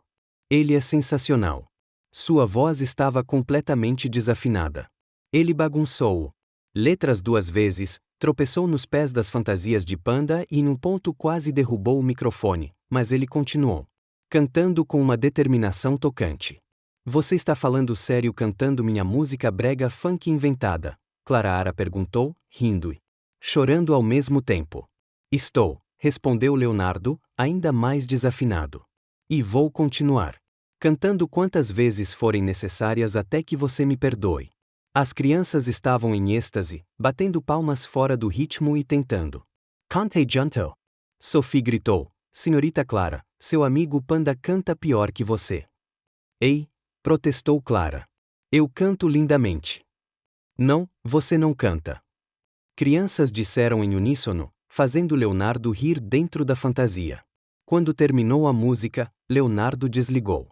Ele é sensacional. Sua voz estava completamente desafinada. Ele bagunçou letras 2 vezes, tropeçou nos pés das fantasias de panda e em um ponto quase derrubou o microfone, mas ele continuou cantando com uma determinação tocante. Você está falando sério cantando minha música brega funk inventada, Clara perguntou, rindo e chorando ao mesmo tempo. Estou, respondeu Leonardo, ainda mais desafinado. E vou continuar cantando quantas vezes forem necessárias até que você me perdoe. As crianças estavam em êxtase, batendo palmas fora do ritmo e tentando. Cante junto! Sophie gritou. Senhorita Clara, seu amigo Panda canta pior que você. Ei! Protestou Clara. Eu canto lindamente. Não, você não canta. Crianças disseram em uníssono, fazendo Leonardo rir dentro da fantasia. Quando terminou a música, Leonardo desligou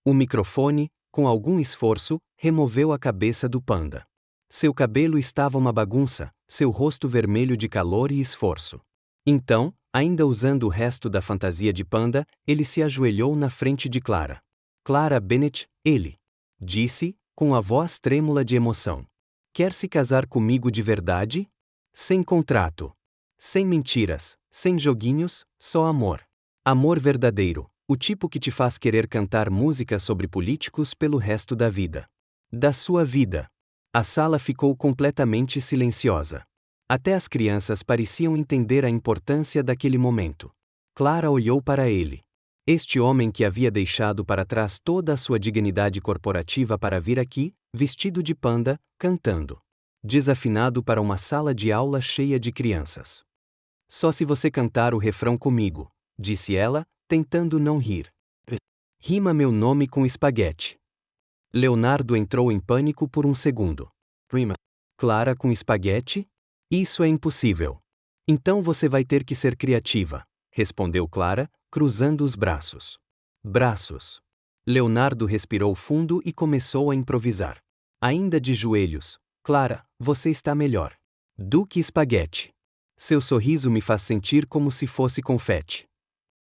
o microfone, com algum esforço, removeu a cabeça do panda. Seu cabelo estava uma bagunça, seu rosto vermelho de calor e esforço. Então, ainda usando o resto da fantasia de panda, ele se ajoelhou na frente de Clara. Clara Bennett, ele disse, com a voz trêmula de emoção. Quer se casar comigo de verdade? Sem contrato. Sem mentiras, sem joguinhos, só amor. Amor verdadeiro, o tipo que te faz querer cantar música sobre políticos pelo resto da vida. Da sua vida. A sala ficou completamente silenciosa. Até as crianças pareciam entender a importância daquele momento. Clara olhou para ele. Este homem que havia deixado para trás toda a sua dignidade corporativa para vir aqui, vestido de panda, cantando. Desafinado para uma sala de aula cheia de crianças. Só se você cantar o refrão comigo, disse ela, tentando não rir. Rima meu nome com espaguete. Leonardo entrou em pânico por um segundo. Rima. Clara com espaguete? Isso é impossível. Então você vai ter que ser criativa, respondeu Clara, cruzando os braços. Braços. Leonardo respirou fundo e começou a improvisar. Ainda de joelhos. Clara, você está melhor do que espaguete. Seu sorriso me faz sentir como se fosse confete.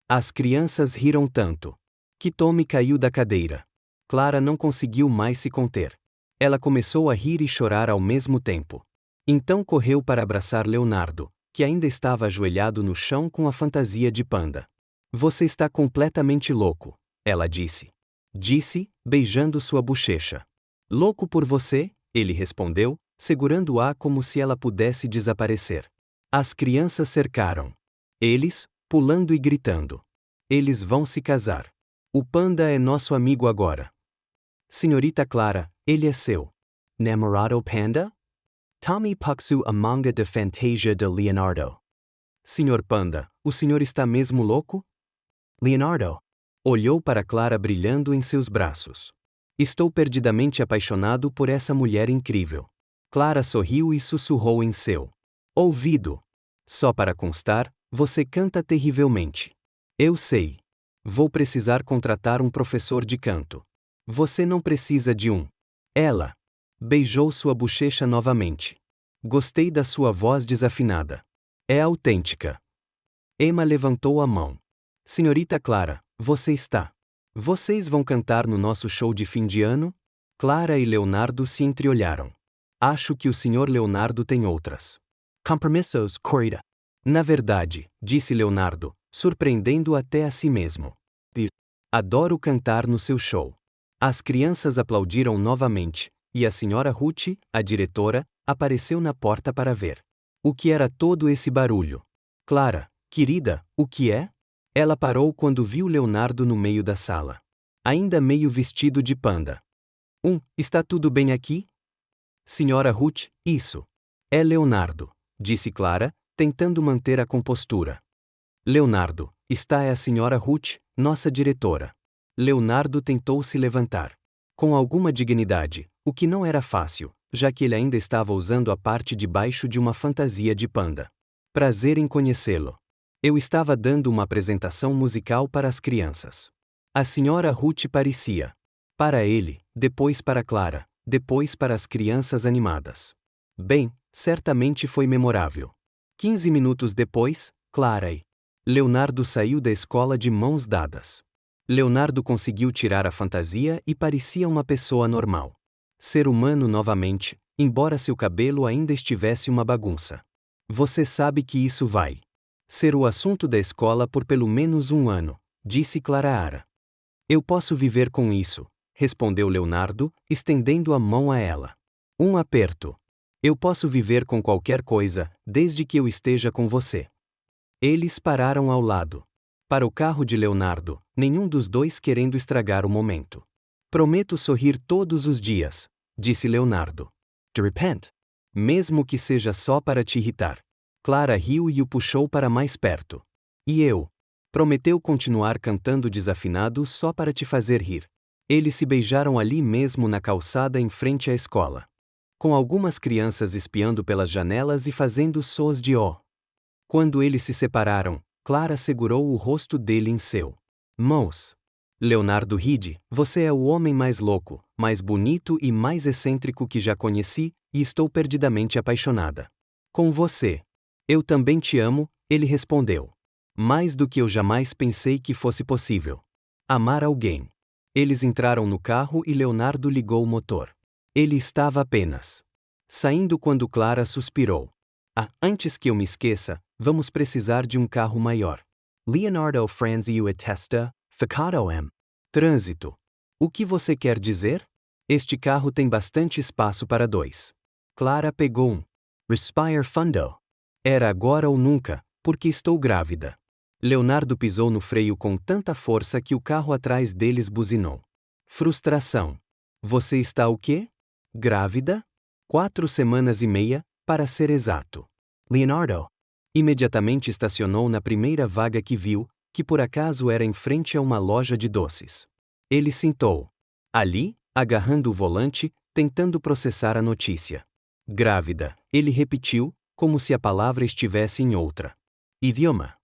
As crianças riram tanto que Tommy caiu da cadeira. Clara não conseguiu mais se conter. Ela começou a rir e chorar ao mesmo tempo. Então correu para abraçar Leonardo, que ainda estava ajoelhado no chão com a fantasia de panda. Você está completamente louco, ela disse. Disse, beijando sua bochecha. Louco por você? Ele respondeu, segurando-a como se ela pudesse desaparecer. As crianças cercaram. Eles, pulando e gritando. Eles vão se casar. O panda é nosso amigo agora. Senhorita Clara, ele é seu namorado panda? Tommy Puxu a manga de Fantasia de Leonardo. Senhor Panda, o senhor está mesmo louco? Leonardo olhou para Clara brilhando em seus braços. Estou perdidamente apaixonado por essa mulher incrível. Clara sorriu e sussurrou em seu ouvido. Só para constar, você canta terrivelmente. Eu sei. Vou precisar contratar um professor de canto. Você não precisa de um. Ela beijou sua bochecha novamente. Gostei da sua voz desafinada. É autêntica. Emma levantou a mão. Senhorita Clara, você está. Vocês vão cantar no nosso show de fim de ano? Clara e Leonardo se entreolharam. Acho que o senhor Leonardo tem outras compromissos, corrida. Na verdade, disse Leonardo, surpreendendo até a si mesmo. Adoro cantar no seu show. As crianças aplaudiram novamente, e a senhora Ruth, a diretora, apareceu na porta para ver. O que era todo esse barulho? Clara, querida, o que é? Ela parou quando viu Leonardo no meio da sala. Ainda meio vestido de panda. Está tudo bem aqui? Senhora Ruth, isso. É Leonardo, disse Clara, tentando manter a compostura. Leonardo, está é a senhora Ruth, nossa diretora. Leonardo tentou se levantar. Com alguma dignidade, o que não era fácil, já que ele ainda estava usando a parte de baixo de uma fantasia de panda. Prazer em conhecê-lo. Eu estava dando uma apresentação musical para as crianças. A senhora Ruth parecia. Para ele, depois para Clara, depois para as crianças animadas. Bem, certamente foi memorável. 15 minutos depois, Clara e Leonardo saiu da escola de mãos dadas. Leonardo conseguiu tirar a fantasia e parecia uma pessoa normal. Ser humano novamente, embora seu cabelo ainda estivesse uma bagunça. Você sabe que isso vai ser o assunto da escola por pelo menos um ano, disse Clara. Eu posso viver com isso, respondeu Leonardo, estendendo a mão a ela. Um aperto. Eu posso viver com qualquer coisa, desde que eu esteja com você. Eles pararam ao lado. Para o carro de Leonardo, nenhum dos dois querendo estragar o momento. Prometo sorrir todos os dias, disse Leonardo. To repent. Mesmo que seja só para te irritar. Clara riu e o puxou para mais perto. E eu? Prometeu continuar cantando desafinado só para te fazer rir. Eles se beijaram ali mesmo na calçada em frente à escola. Com algumas crianças espiando pelas janelas e fazendo sons de ó. Quando eles se separaram, Clara segurou o rosto dele em seu mãos. Leonardo Ride, você é o homem mais louco, mais bonito e mais excêntrico que já conheci, e estou perdidamente apaixonada. Com você. Eu também te amo, ele respondeu. Mais do que eu jamais pensei que fosse possível. Amar alguém. Eles entraram no carro e Leonardo ligou o motor. Ele estava apenas saindo quando Clara suspirou. Antes que eu me esqueça, vamos precisar de um carro maior. Leonardo franziu a testa, ficado em trânsito. O que você quer dizer? Este carro tem bastante espaço para dois. Clara pegou um respire fundo. Era agora ou nunca, porque estou grávida. Leonardo pisou no freio com tanta força que o carro atrás deles buzinou. Frustração. Você está o quê? Grávida? 4 semanas e meia, para ser exato. Leonardo imediatamente estacionou na primeira vaga que viu, que por acaso era em frente a uma loja de doces. Ele sentou ali, agarrando o volante, tentando processar a notícia. Grávida, ele repetiu, como se a palavra estivesse em outra idioma.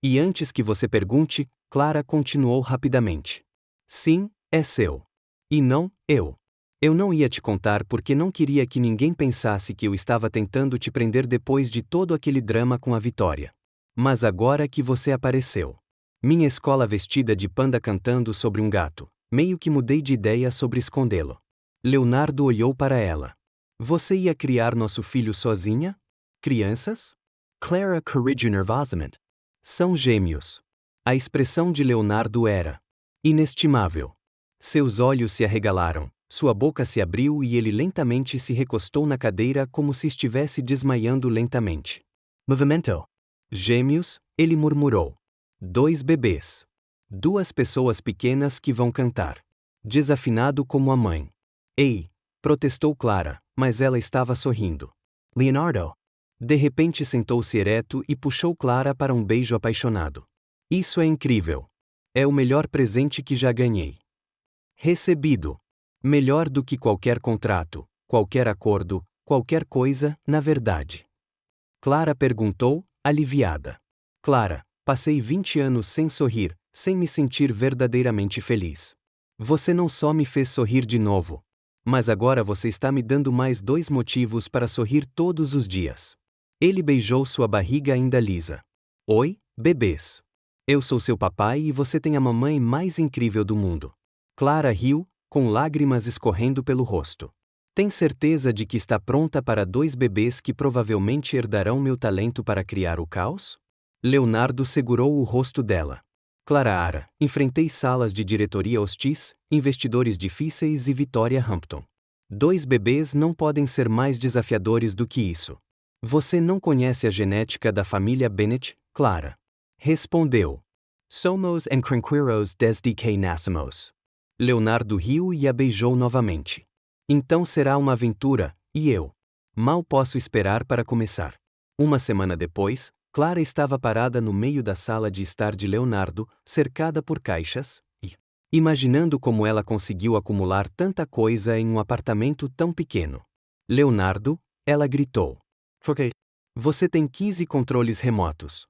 E antes que você pergunte, Clara continuou rapidamente. Sim, é seu. E não, eu. Eu não ia te contar porque não queria que ninguém pensasse que eu estava tentando te prender depois de todo aquele drama com a Vitória. Mas agora que você apareceu. Minha escola vestida de panda cantando sobre um gato. Meio que mudei de ideia sobre escondê-lo. Leonardo olhou para ela. Você ia criar nosso filho sozinha? Crianças? Clara corrigiu nervosamente. São gêmeos. A expressão de Leonardo era inestimável. Seus olhos se arregalaram, sua boca se abriu e ele lentamente se recostou na cadeira como se estivesse desmaiando lentamente. Movimento. Gêmeos, ele murmurou. 2 bebês. 2 pessoas pequenas que vão cantar. Desafinado como a mãe. Ei! Protestou Clara, mas ela estava sorrindo. Leonardo. De repente sentou-se ereto e puxou Clara para um beijo apaixonado. Isso é incrível. É o melhor presente que já ganhei. Recebido. Melhor do que qualquer contrato, qualquer acordo, qualquer coisa, na verdade. Clara perguntou, aliviada. Clara, passei 20 anos sem sorrir, sem me sentir verdadeiramente feliz. Você não só me fez sorrir de novo, mas agora você está me dando mais 2 motivos para sorrir todos os dias. Ele beijou sua barriga ainda lisa. Oi, bebês. Eu sou seu papai e você tem a mamãe mais incrível do mundo. Clara riu, com lágrimas escorrendo pelo rosto. Tem certeza de que está pronta para 2 bebês que provavelmente herdarão meu talento para criar o caos? Leonardo segurou o rosto dela. Clara, enfrentei salas de diretoria hostis, investidores difíceis e Vitória Hampton. 2 bebês não podem ser mais desafiadores do que isso. Você não conhece a genética da família Bennett, Clara. Respondeu. Somos tranquilos desde que nascemos. Leonardo riu e a beijou novamente. Então será uma aventura, e eu mal posso esperar para começar. Uma semana depois, Clara estava parada no meio da sala de estar de Leonardo, cercada por caixas, e imaginando como ela conseguiu acumular tanta coisa em um apartamento tão pequeno. Leonardo, ela gritou. Ok. Você tem 15 controles remotos.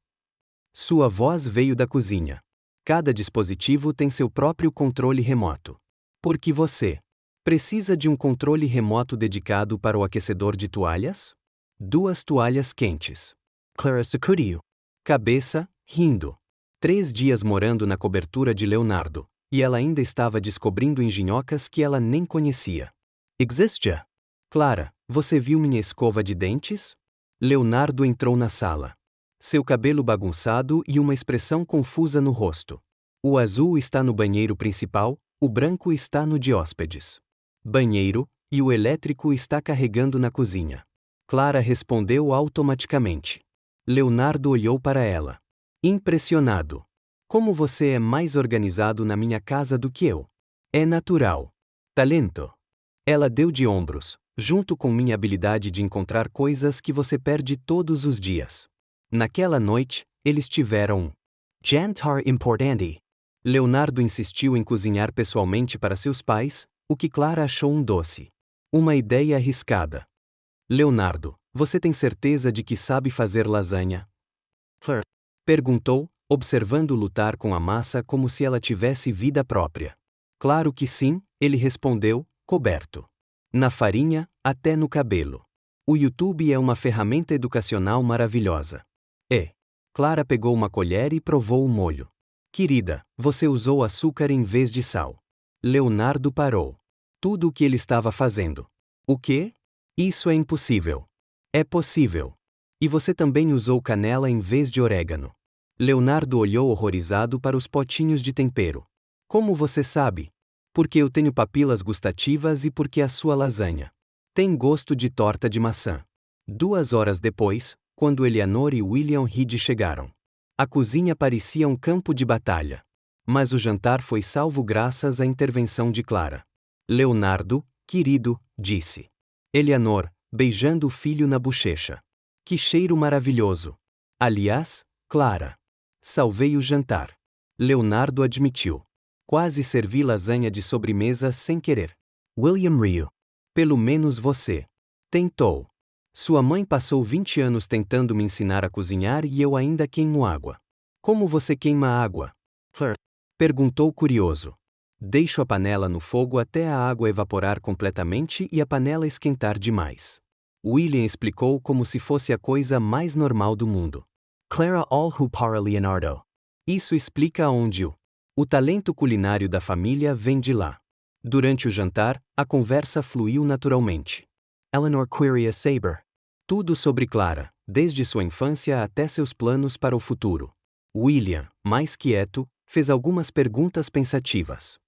Sua voz veio da cozinha. Cada dispositivo tem seu próprio controle remoto. Porque você precisa de um controle remoto dedicado para o aquecedor de toalhas? 2 toalhas quentes. Clara sacudiu. Cabeça, rindo. 3 dias morando na cobertura de Leonardo, e ela ainda estava descobrindo engenhocas que ela nem conhecia. Existe? Clara, você viu minha escova de dentes? Leonardo entrou na sala. Seu cabelo bagunçado e uma expressão confusa no rosto. O azul está no banheiro principal, o branco está no de hóspedes. Banheiro, e o elétrico está carregando na cozinha. Clara respondeu automaticamente. Leonardo olhou para ela. Impressionado. Como você é mais organizado na minha casa do que eu. É natural. Talento. Ela deu de ombros, junto com minha habilidade de encontrar coisas que você perde todos os dias. Naquela noite, eles tiveram um jantar importante. Leonardo insistiu em cozinhar pessoalmente para seus pais, o que Clara achou um doce. Uma ideia arriscada. Leonardo, você tem certeza de que sabe fazer lasanha? Claire perguntou, observando lutar com a massa como se ela tivesse vida própria. Claro que sim, ele respondeu, coberto. Na farinha, até no cabelo. O YouTube é uma ferramenta educacional maravilhosa. Clara pegou uma colher e provou o molho. Querida, você usou açúcar em vez de sal. Leonardo parou. Tudo o que ele estava fazendo. O quê? Isso é impossível. É possível. E você também usou canela em vez de orégano. Leonardo olhou horrorizado para os potinhos de tempero. Como você sabe? Porque eu tenho papilas gustativas e porque a sua lasanha tem gosto de torta de maçã. 2 horas depois, quando Eleanor e William Reed chegaram. A cozinha parecia um campo de batalha. Mas o jantar foi salvo graças à intervenção de Clara. Leonardo, querido, disse Eleanor, beijando o filho na bochecha. Que cheiro maravilhoso! Aliás, Clara. Salvei o jantar. Leonardo admitiu. Quase servi lasanha de sobremesa sem querer. William riu. Pelo menos você tentou. Sua mãe passou 20 anos tentando me ensinar a cozinhar e eu ainda queimo água. Como você queima água? Claire perguntou curioso. Deixo a panela no fogo até a água evaporar completamente e a panela esquentar demais. William explicou como se fosse a coisa mais normal do mundo. Clara olhou para Leonardo. Isso explica onde o talento culinário da família vem de lá. Durante o jantar, a conversa fluiu naturalmente. Eleanor queria saber tudo sobre Clara, desde sua infância até seus planos para o futuro. William, mais quieto, fez algumas perguntas pensativas.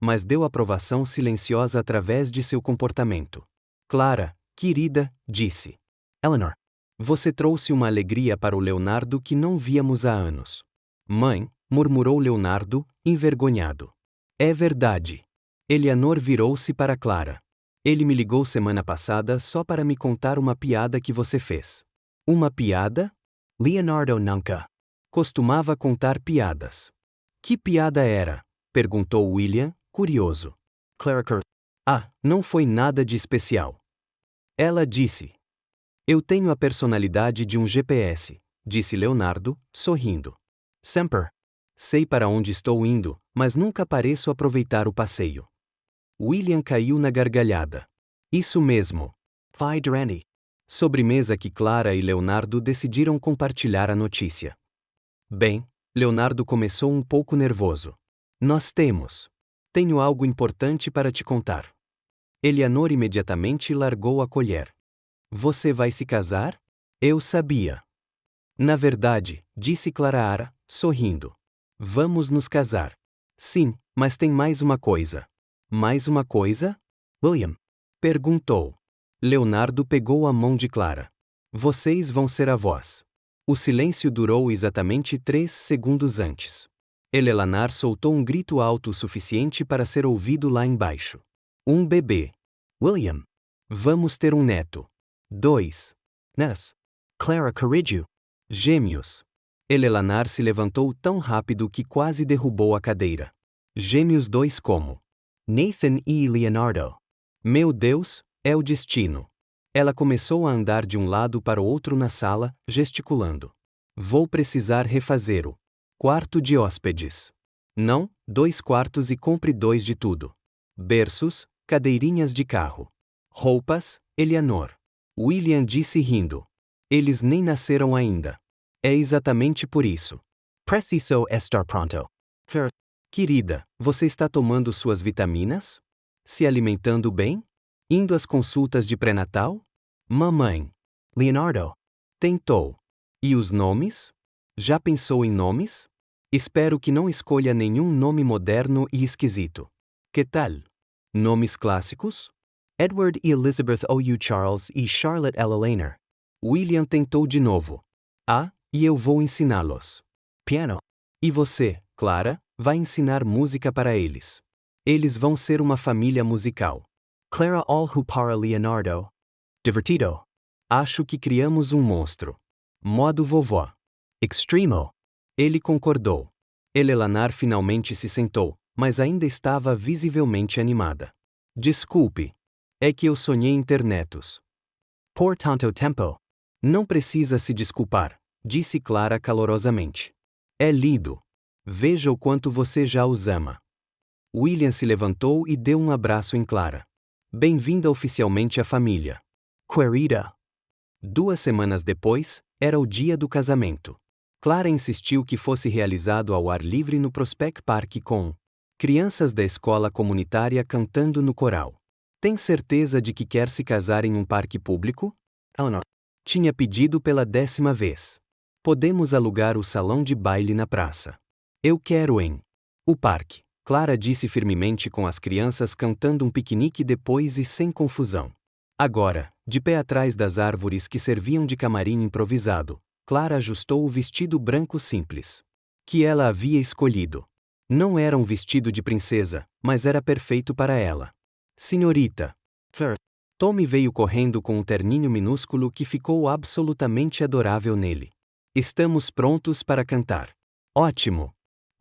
Mas deu aprovação silenciosa através de seu comportamento. Clara, querida, disse Eleanor. Você trouxe uma alegria para o Leonardo que não víamos há anos. Mãe, murmurou Leonardo, envergonhado. É verdade. Eleanor virou-se para Clara. Ele me ligou semana passada só para me contar uma piada que você fez. Uma piada? Leonardo nunca costumava contar piadas. Que piada era? Perguntou William, curioso. Clara. Não foi nada de especial. Ela disse. Eu tenho a personalidade de um GPS, disse Leonardo, sorrindo. Sempre. Sei para onde estou indo, mas nunca pareço aproveitar o passeio. William caiu na gargalhada. Isso mesmo. Pai Dranny. Sobremesa que Clara e Leonardo decidiram compartilhar a notícia. Bem, Leonardo começou um pouco nervoso. Tenho algo importante para te contar. Eleanor imediatamente largou a colher. Você vai se casar? Eu sabia. Na verdade, disse Clara, sorrindo. Vamos nos casar. Sim, mas tem mais uma coisa. Mais uma coisa? William perguntou. Leonardo pegou a mão de Clara. Vocês vão ser avós. O silêncio durou exatamente 3 segundos antes. Eleanor soltou um grito alto o suficiente para ser ouvido lá embaixo. Um bebê. William. Vamos ter um neto. 2. Ness. Clara corrigiu. Gêmeos. Eleanor se levantou tão rápido que quase derrubou a cadeira. Gêmeos 2 como? Nathan e Leonardo. Meu Deus, é o destino. Ela começou a andar de um lado para o outro na sala, gesticulando. Vou precisar refazer o quarto de hóspedes. Não, 2 quartos e compre 2 de tudo. Berços, cadeirinhas de carro. Roupas, Eleanor. William disse rindo. Eles nem nasceram ainda. É exatamente por isso. Preciso estar pronto. Querida, você está tomando suas vitaminas? Se alimentando bem? Indo às consultas de pré-natal? Mamãe. Leonardo. Tentou. E os nomes? Já pensou em nomes? Espero que não escolha nenhum nome moderno e esquisito. Que tal? Nomes clássicos? Edward e Elizabeth ou Charles e Charlotte Ella Lehner. William tentou de novo. E eu vou ensiná-los. Piano. E você, Clara, vai ensinar música para eles. Eles vão ser uma família musical. Clara olhou para Leonardo. Divertido. Acho que criamos um monstro. Modo vovó. Extremo. Ele concordou. Eleanor finalmente se sentou, mas ainda estava visivelmente animada. Desculpe. É que eu sonhei em ter netos. Por tanto tempo. Não precisa se desculpar, disse Clara calorosamente. É lindo. Veja o quanto você já os ama. William se levantou e deu um abraço em Clara. Bem-vinda oficialmente à família. Querida. 2 semanas depois, era o dia do casamento. Clara insistiu que fosse realizado ao ar livre no Prospect Park com crianças da escola comunitária cantando no coral. Tem certeza de que quer se casar em um parque público? Não. Tinha pedido pela 10ª vez. Podemos alugar o salão de baile na praça. Eu quero em o parque, Clara disse firmemente com as crianças cantando um piquenique depois e sem confusão. Agora, de pé atrás das árvores que serviam de camarim improvisado, Clara ajustou o vestido branco simples que ela havia escolhido. Não era um vestido de princesa, mas era perfeito para ela. Senhorita. Tommy veio correndo com um terninho minúsculo que ficou absolutamente adorável nele. Estamos prontos para cantar. Ótimo.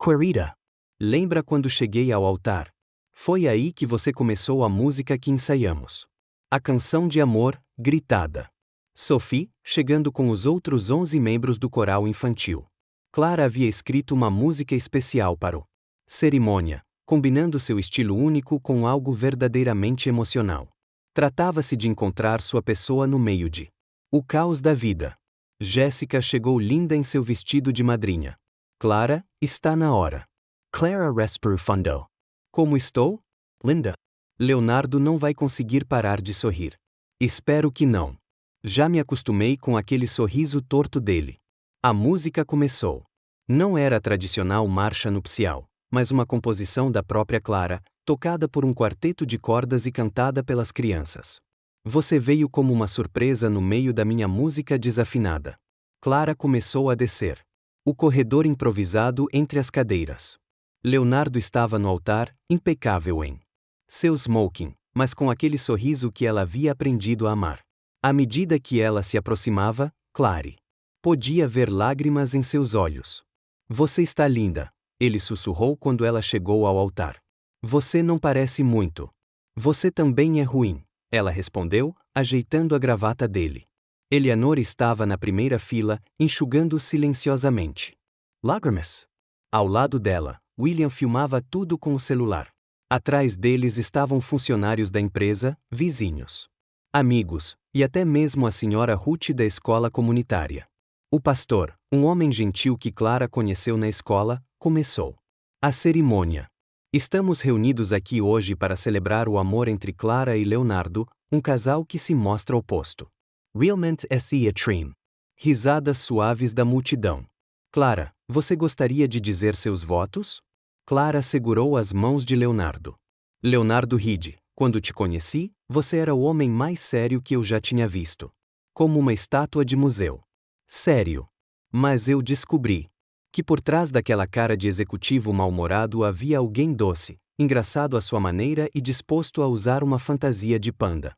Querida. Lembra quando cheguei ao altar? Foi aí que você começou a música que ensaiamos. A canção de amor, gritada. Sophie, chegando com os outros 11 membros do coral infantil. Clara havia escrito uma música especial para o cerimônia, combinando seu estilo único com algo verdadeiramente emocional. Tratava-se de encontrar sua pessoa no meio de o caos da vida. Jéssica chegou linda em seu vestido de madrinha. Clara, está na hora. Clara respirou fundo. Como estou? Linda. Leonardo não vai conseguir parar de sorrir. Espero que não. Já me acostumei com aquele sorriso torto dele. A música começou. Não era a tradicional marcha nupcial, mas uma composição da própria Clara, tocada por um quarteto de cordas e cantada pelas crianças. Você veio como uma surpresa no meio da minha música desafinada. Clara começou a descer o corredor improvisado entre as cadeiras. Leonardo estava no altar, impecável em seu smoking, mas com aquele sorriso que ela havia aprendido a amar. À medida que ela se aproximava, Clary podia ver lágrimas em seus olhos. Você está linda, ele sussurrou quando ela chegou ao altar. Você não parece muito. Você também é ruim, ela respondeu, ajeitando a gravata dele. Eleanor estava na primeira fila, enxugando silenciosamente lágrimas. Ao lado dela, William filmava tudo com o celular. Atrás deles estavam funcionários da empresa, vizinhos, amigos, e até mesmo a senhora Ruth da escola comunitária. O pastor, um homem gentil que Clara conheceu na escola, começou a cerimônia. Estamos reunidos aqui hoje para celebrar o amor entre Clara e Leonardo, um casal que se mostra oposto. Realmente é a dream. Risadas suaves da multidão. Clara, você gostaria de dizer seus votos? Clara segurou as mãos de Leonardo. Leonardo Ride, quando te conheci, você era o homem mais sério que eu já tinha visto. Como uma estátua de museu. Sério. Mas eu descobri que por trás daquela cara de executivo mal-humorado havia alguém doce, engraçado à sua maneira e disposto a usar uma fantasia de panda.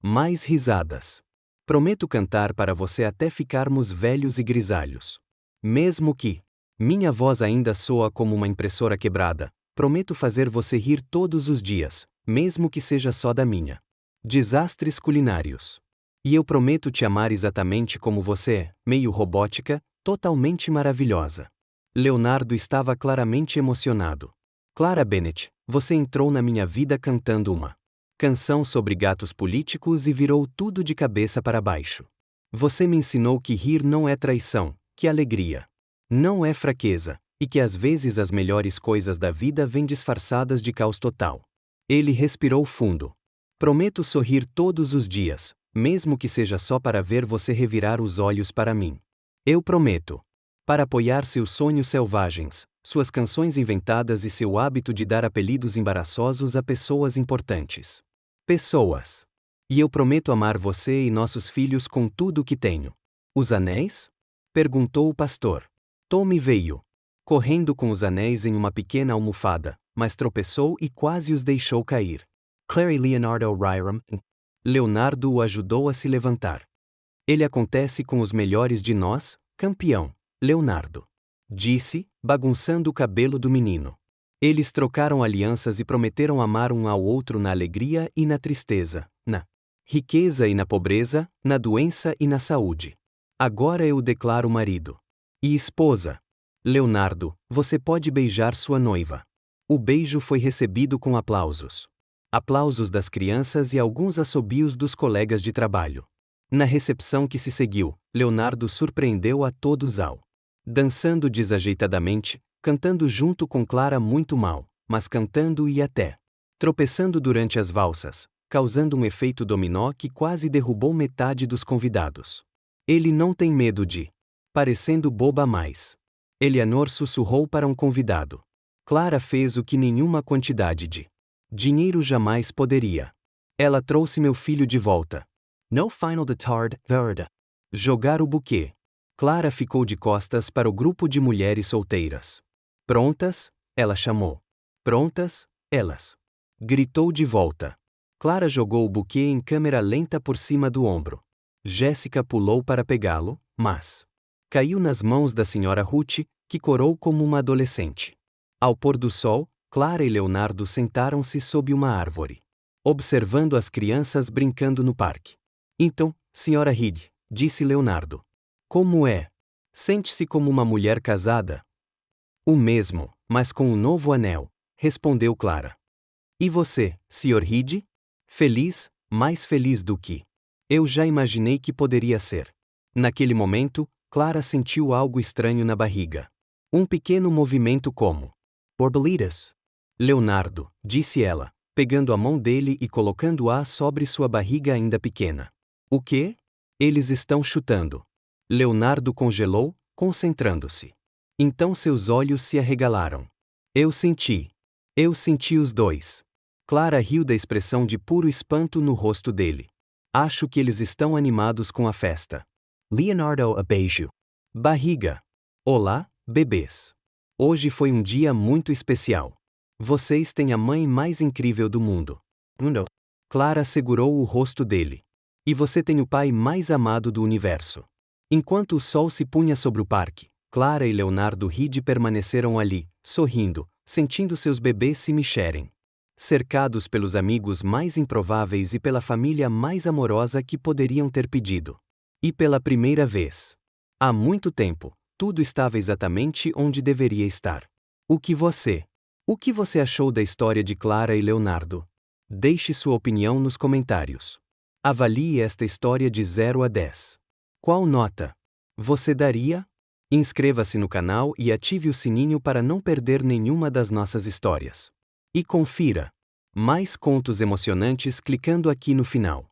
Mais risadas. Prometo cantar para você até ficarmos velhos e grisalhos. Mesmo que minha voz ainda soa como uma impressora quebrada, prometo fazer você rir todos os dias, mesmo que seja só da minha. Desastres culinários. E eu prometo te amar exatamente como você é, meio robótica, totalmente maravilhosa. Leonardo estava claramente emocionado. Clara Bennett, você entrou na minha vida cantando uma canção sobre gatos políticos e virou tudo de cabeça para baixo. Você me ensinou que rir não é traição, que alegria não é fraqueza, e que às vezes as melhores coisas da vida vêm disfarçadas de caos total. Ele respirou fundo. Prometo sorrir todos os dias, mesmo que seja só para ver você revirar os olhos para mim. Eu prometo. Para apoiar seus sonhos selvagens, suas canções inventadas e seu hábito de dar apelidos embaraçosos a pessoas importantes. Pessoas. E eu prometo amar você e nossos filhos com tudo o que tenho. Os anéis? Perguntou o pastor. Tommy veio correndo com os anéis em uma pequena almofada, mas tropeçou e quase os deixou cair. Clary Leonardo Ryram. Leonardo o ajudou a se levantar. Ele acontece com os melhores de nós, campeão, Leonardo. Disse, bagunçando o cabelo do menino. Eles trocaram alianças e prometeram amar um ao outro na alegria e na tristeza, na riqueza e na pobreza, na doença e na saúde. Agora eu o declaro marido e esposa. Leonardo, você pode beijar sua noiva. O beijo foi recebido com aplausos. Aplausos das crianças e alguns assobios dos colegas de trabalho. Na recepção que se seguiu, Leonardo surpreendeu a todos ao dançando desajeitadamente, cantando junto com Clara muito mal, mas cantando e até tropeçando durante as valsas, causando um efeito dominó que quase derrubou metade dos convidados. Ele não tem medo de parecendo boba mais. Eleanor sussurrou para um convidado. Clara fez o que nenhuma quantidade de dinheiro jamais poderia. Ela trouxe meu filho de volta. No final the third. Jogar o buquê. Clara ficou de costas para o grupo de mulheres solteiras. Prontas? Ela chamou. Prontas? Elas. Gritou de volta. Clara jogou o buquê em câmera lenta por cima do ombro. Jéssica pulou para pegá-lo, mas caiu nas mãos da senhora Ruth, que corou como uma adolescente. Ao pôr do sol, Clara e Leonardo sentaram-se sob uma árvore, observando as crianças brincando no parque. Então, senhora Reed, disse Leonardo. Como é? Sente-se como uma mulher casada? O mesmo, mas com um novo anel, respondeu Clara. E você, Sr. Reed? Feliz, mais feliz do que eu já imaginei que poderia ser. Naquele momento, Clara sentiu algo estranho na barriga. Um pequeno movimento como borboletas. Leonardo, disse ela, pegando a mão dele e colocando-a sobre sua barriga ainda pequena. O quê? Eles estão chutando. Leonardo congelou, concentrando-se. Então seus olhos se arregalaram. Eu senti os dois. Clara riu da expressão de puro espanto no rosto dele. Acho que eles estão animados com a festa. Leonardo a beijo. Barriga. Olá, bebês. Hoje foi um dia muito especial. Vocês têm a mãe mais incrível do mundo. Clara segurou o rosto dele. E você tem o pai mais amado do universo. Enquanto o sol se punha sobre o parque, Clara e Leonardo Reed permaneceram ali, sorrindo, sentindo seus bebês se mexerem. Cercados pelos amigos mais improváveis e pela família mais amorosa que poderiam ter pedido. E pela primeira vez há muito tempo, tudo estava exatamente onde deveria estar. O que você achou da história de Clara e Leonardo? Deixe sua opinião nos comentários. Avalie esta história de 0 a 10. Qual nota você daria? Inscreva-se no canal e ative o sininho para não perder nenhuma das nossas histórias. E confira mais contos emocionantes clicando aqui no final.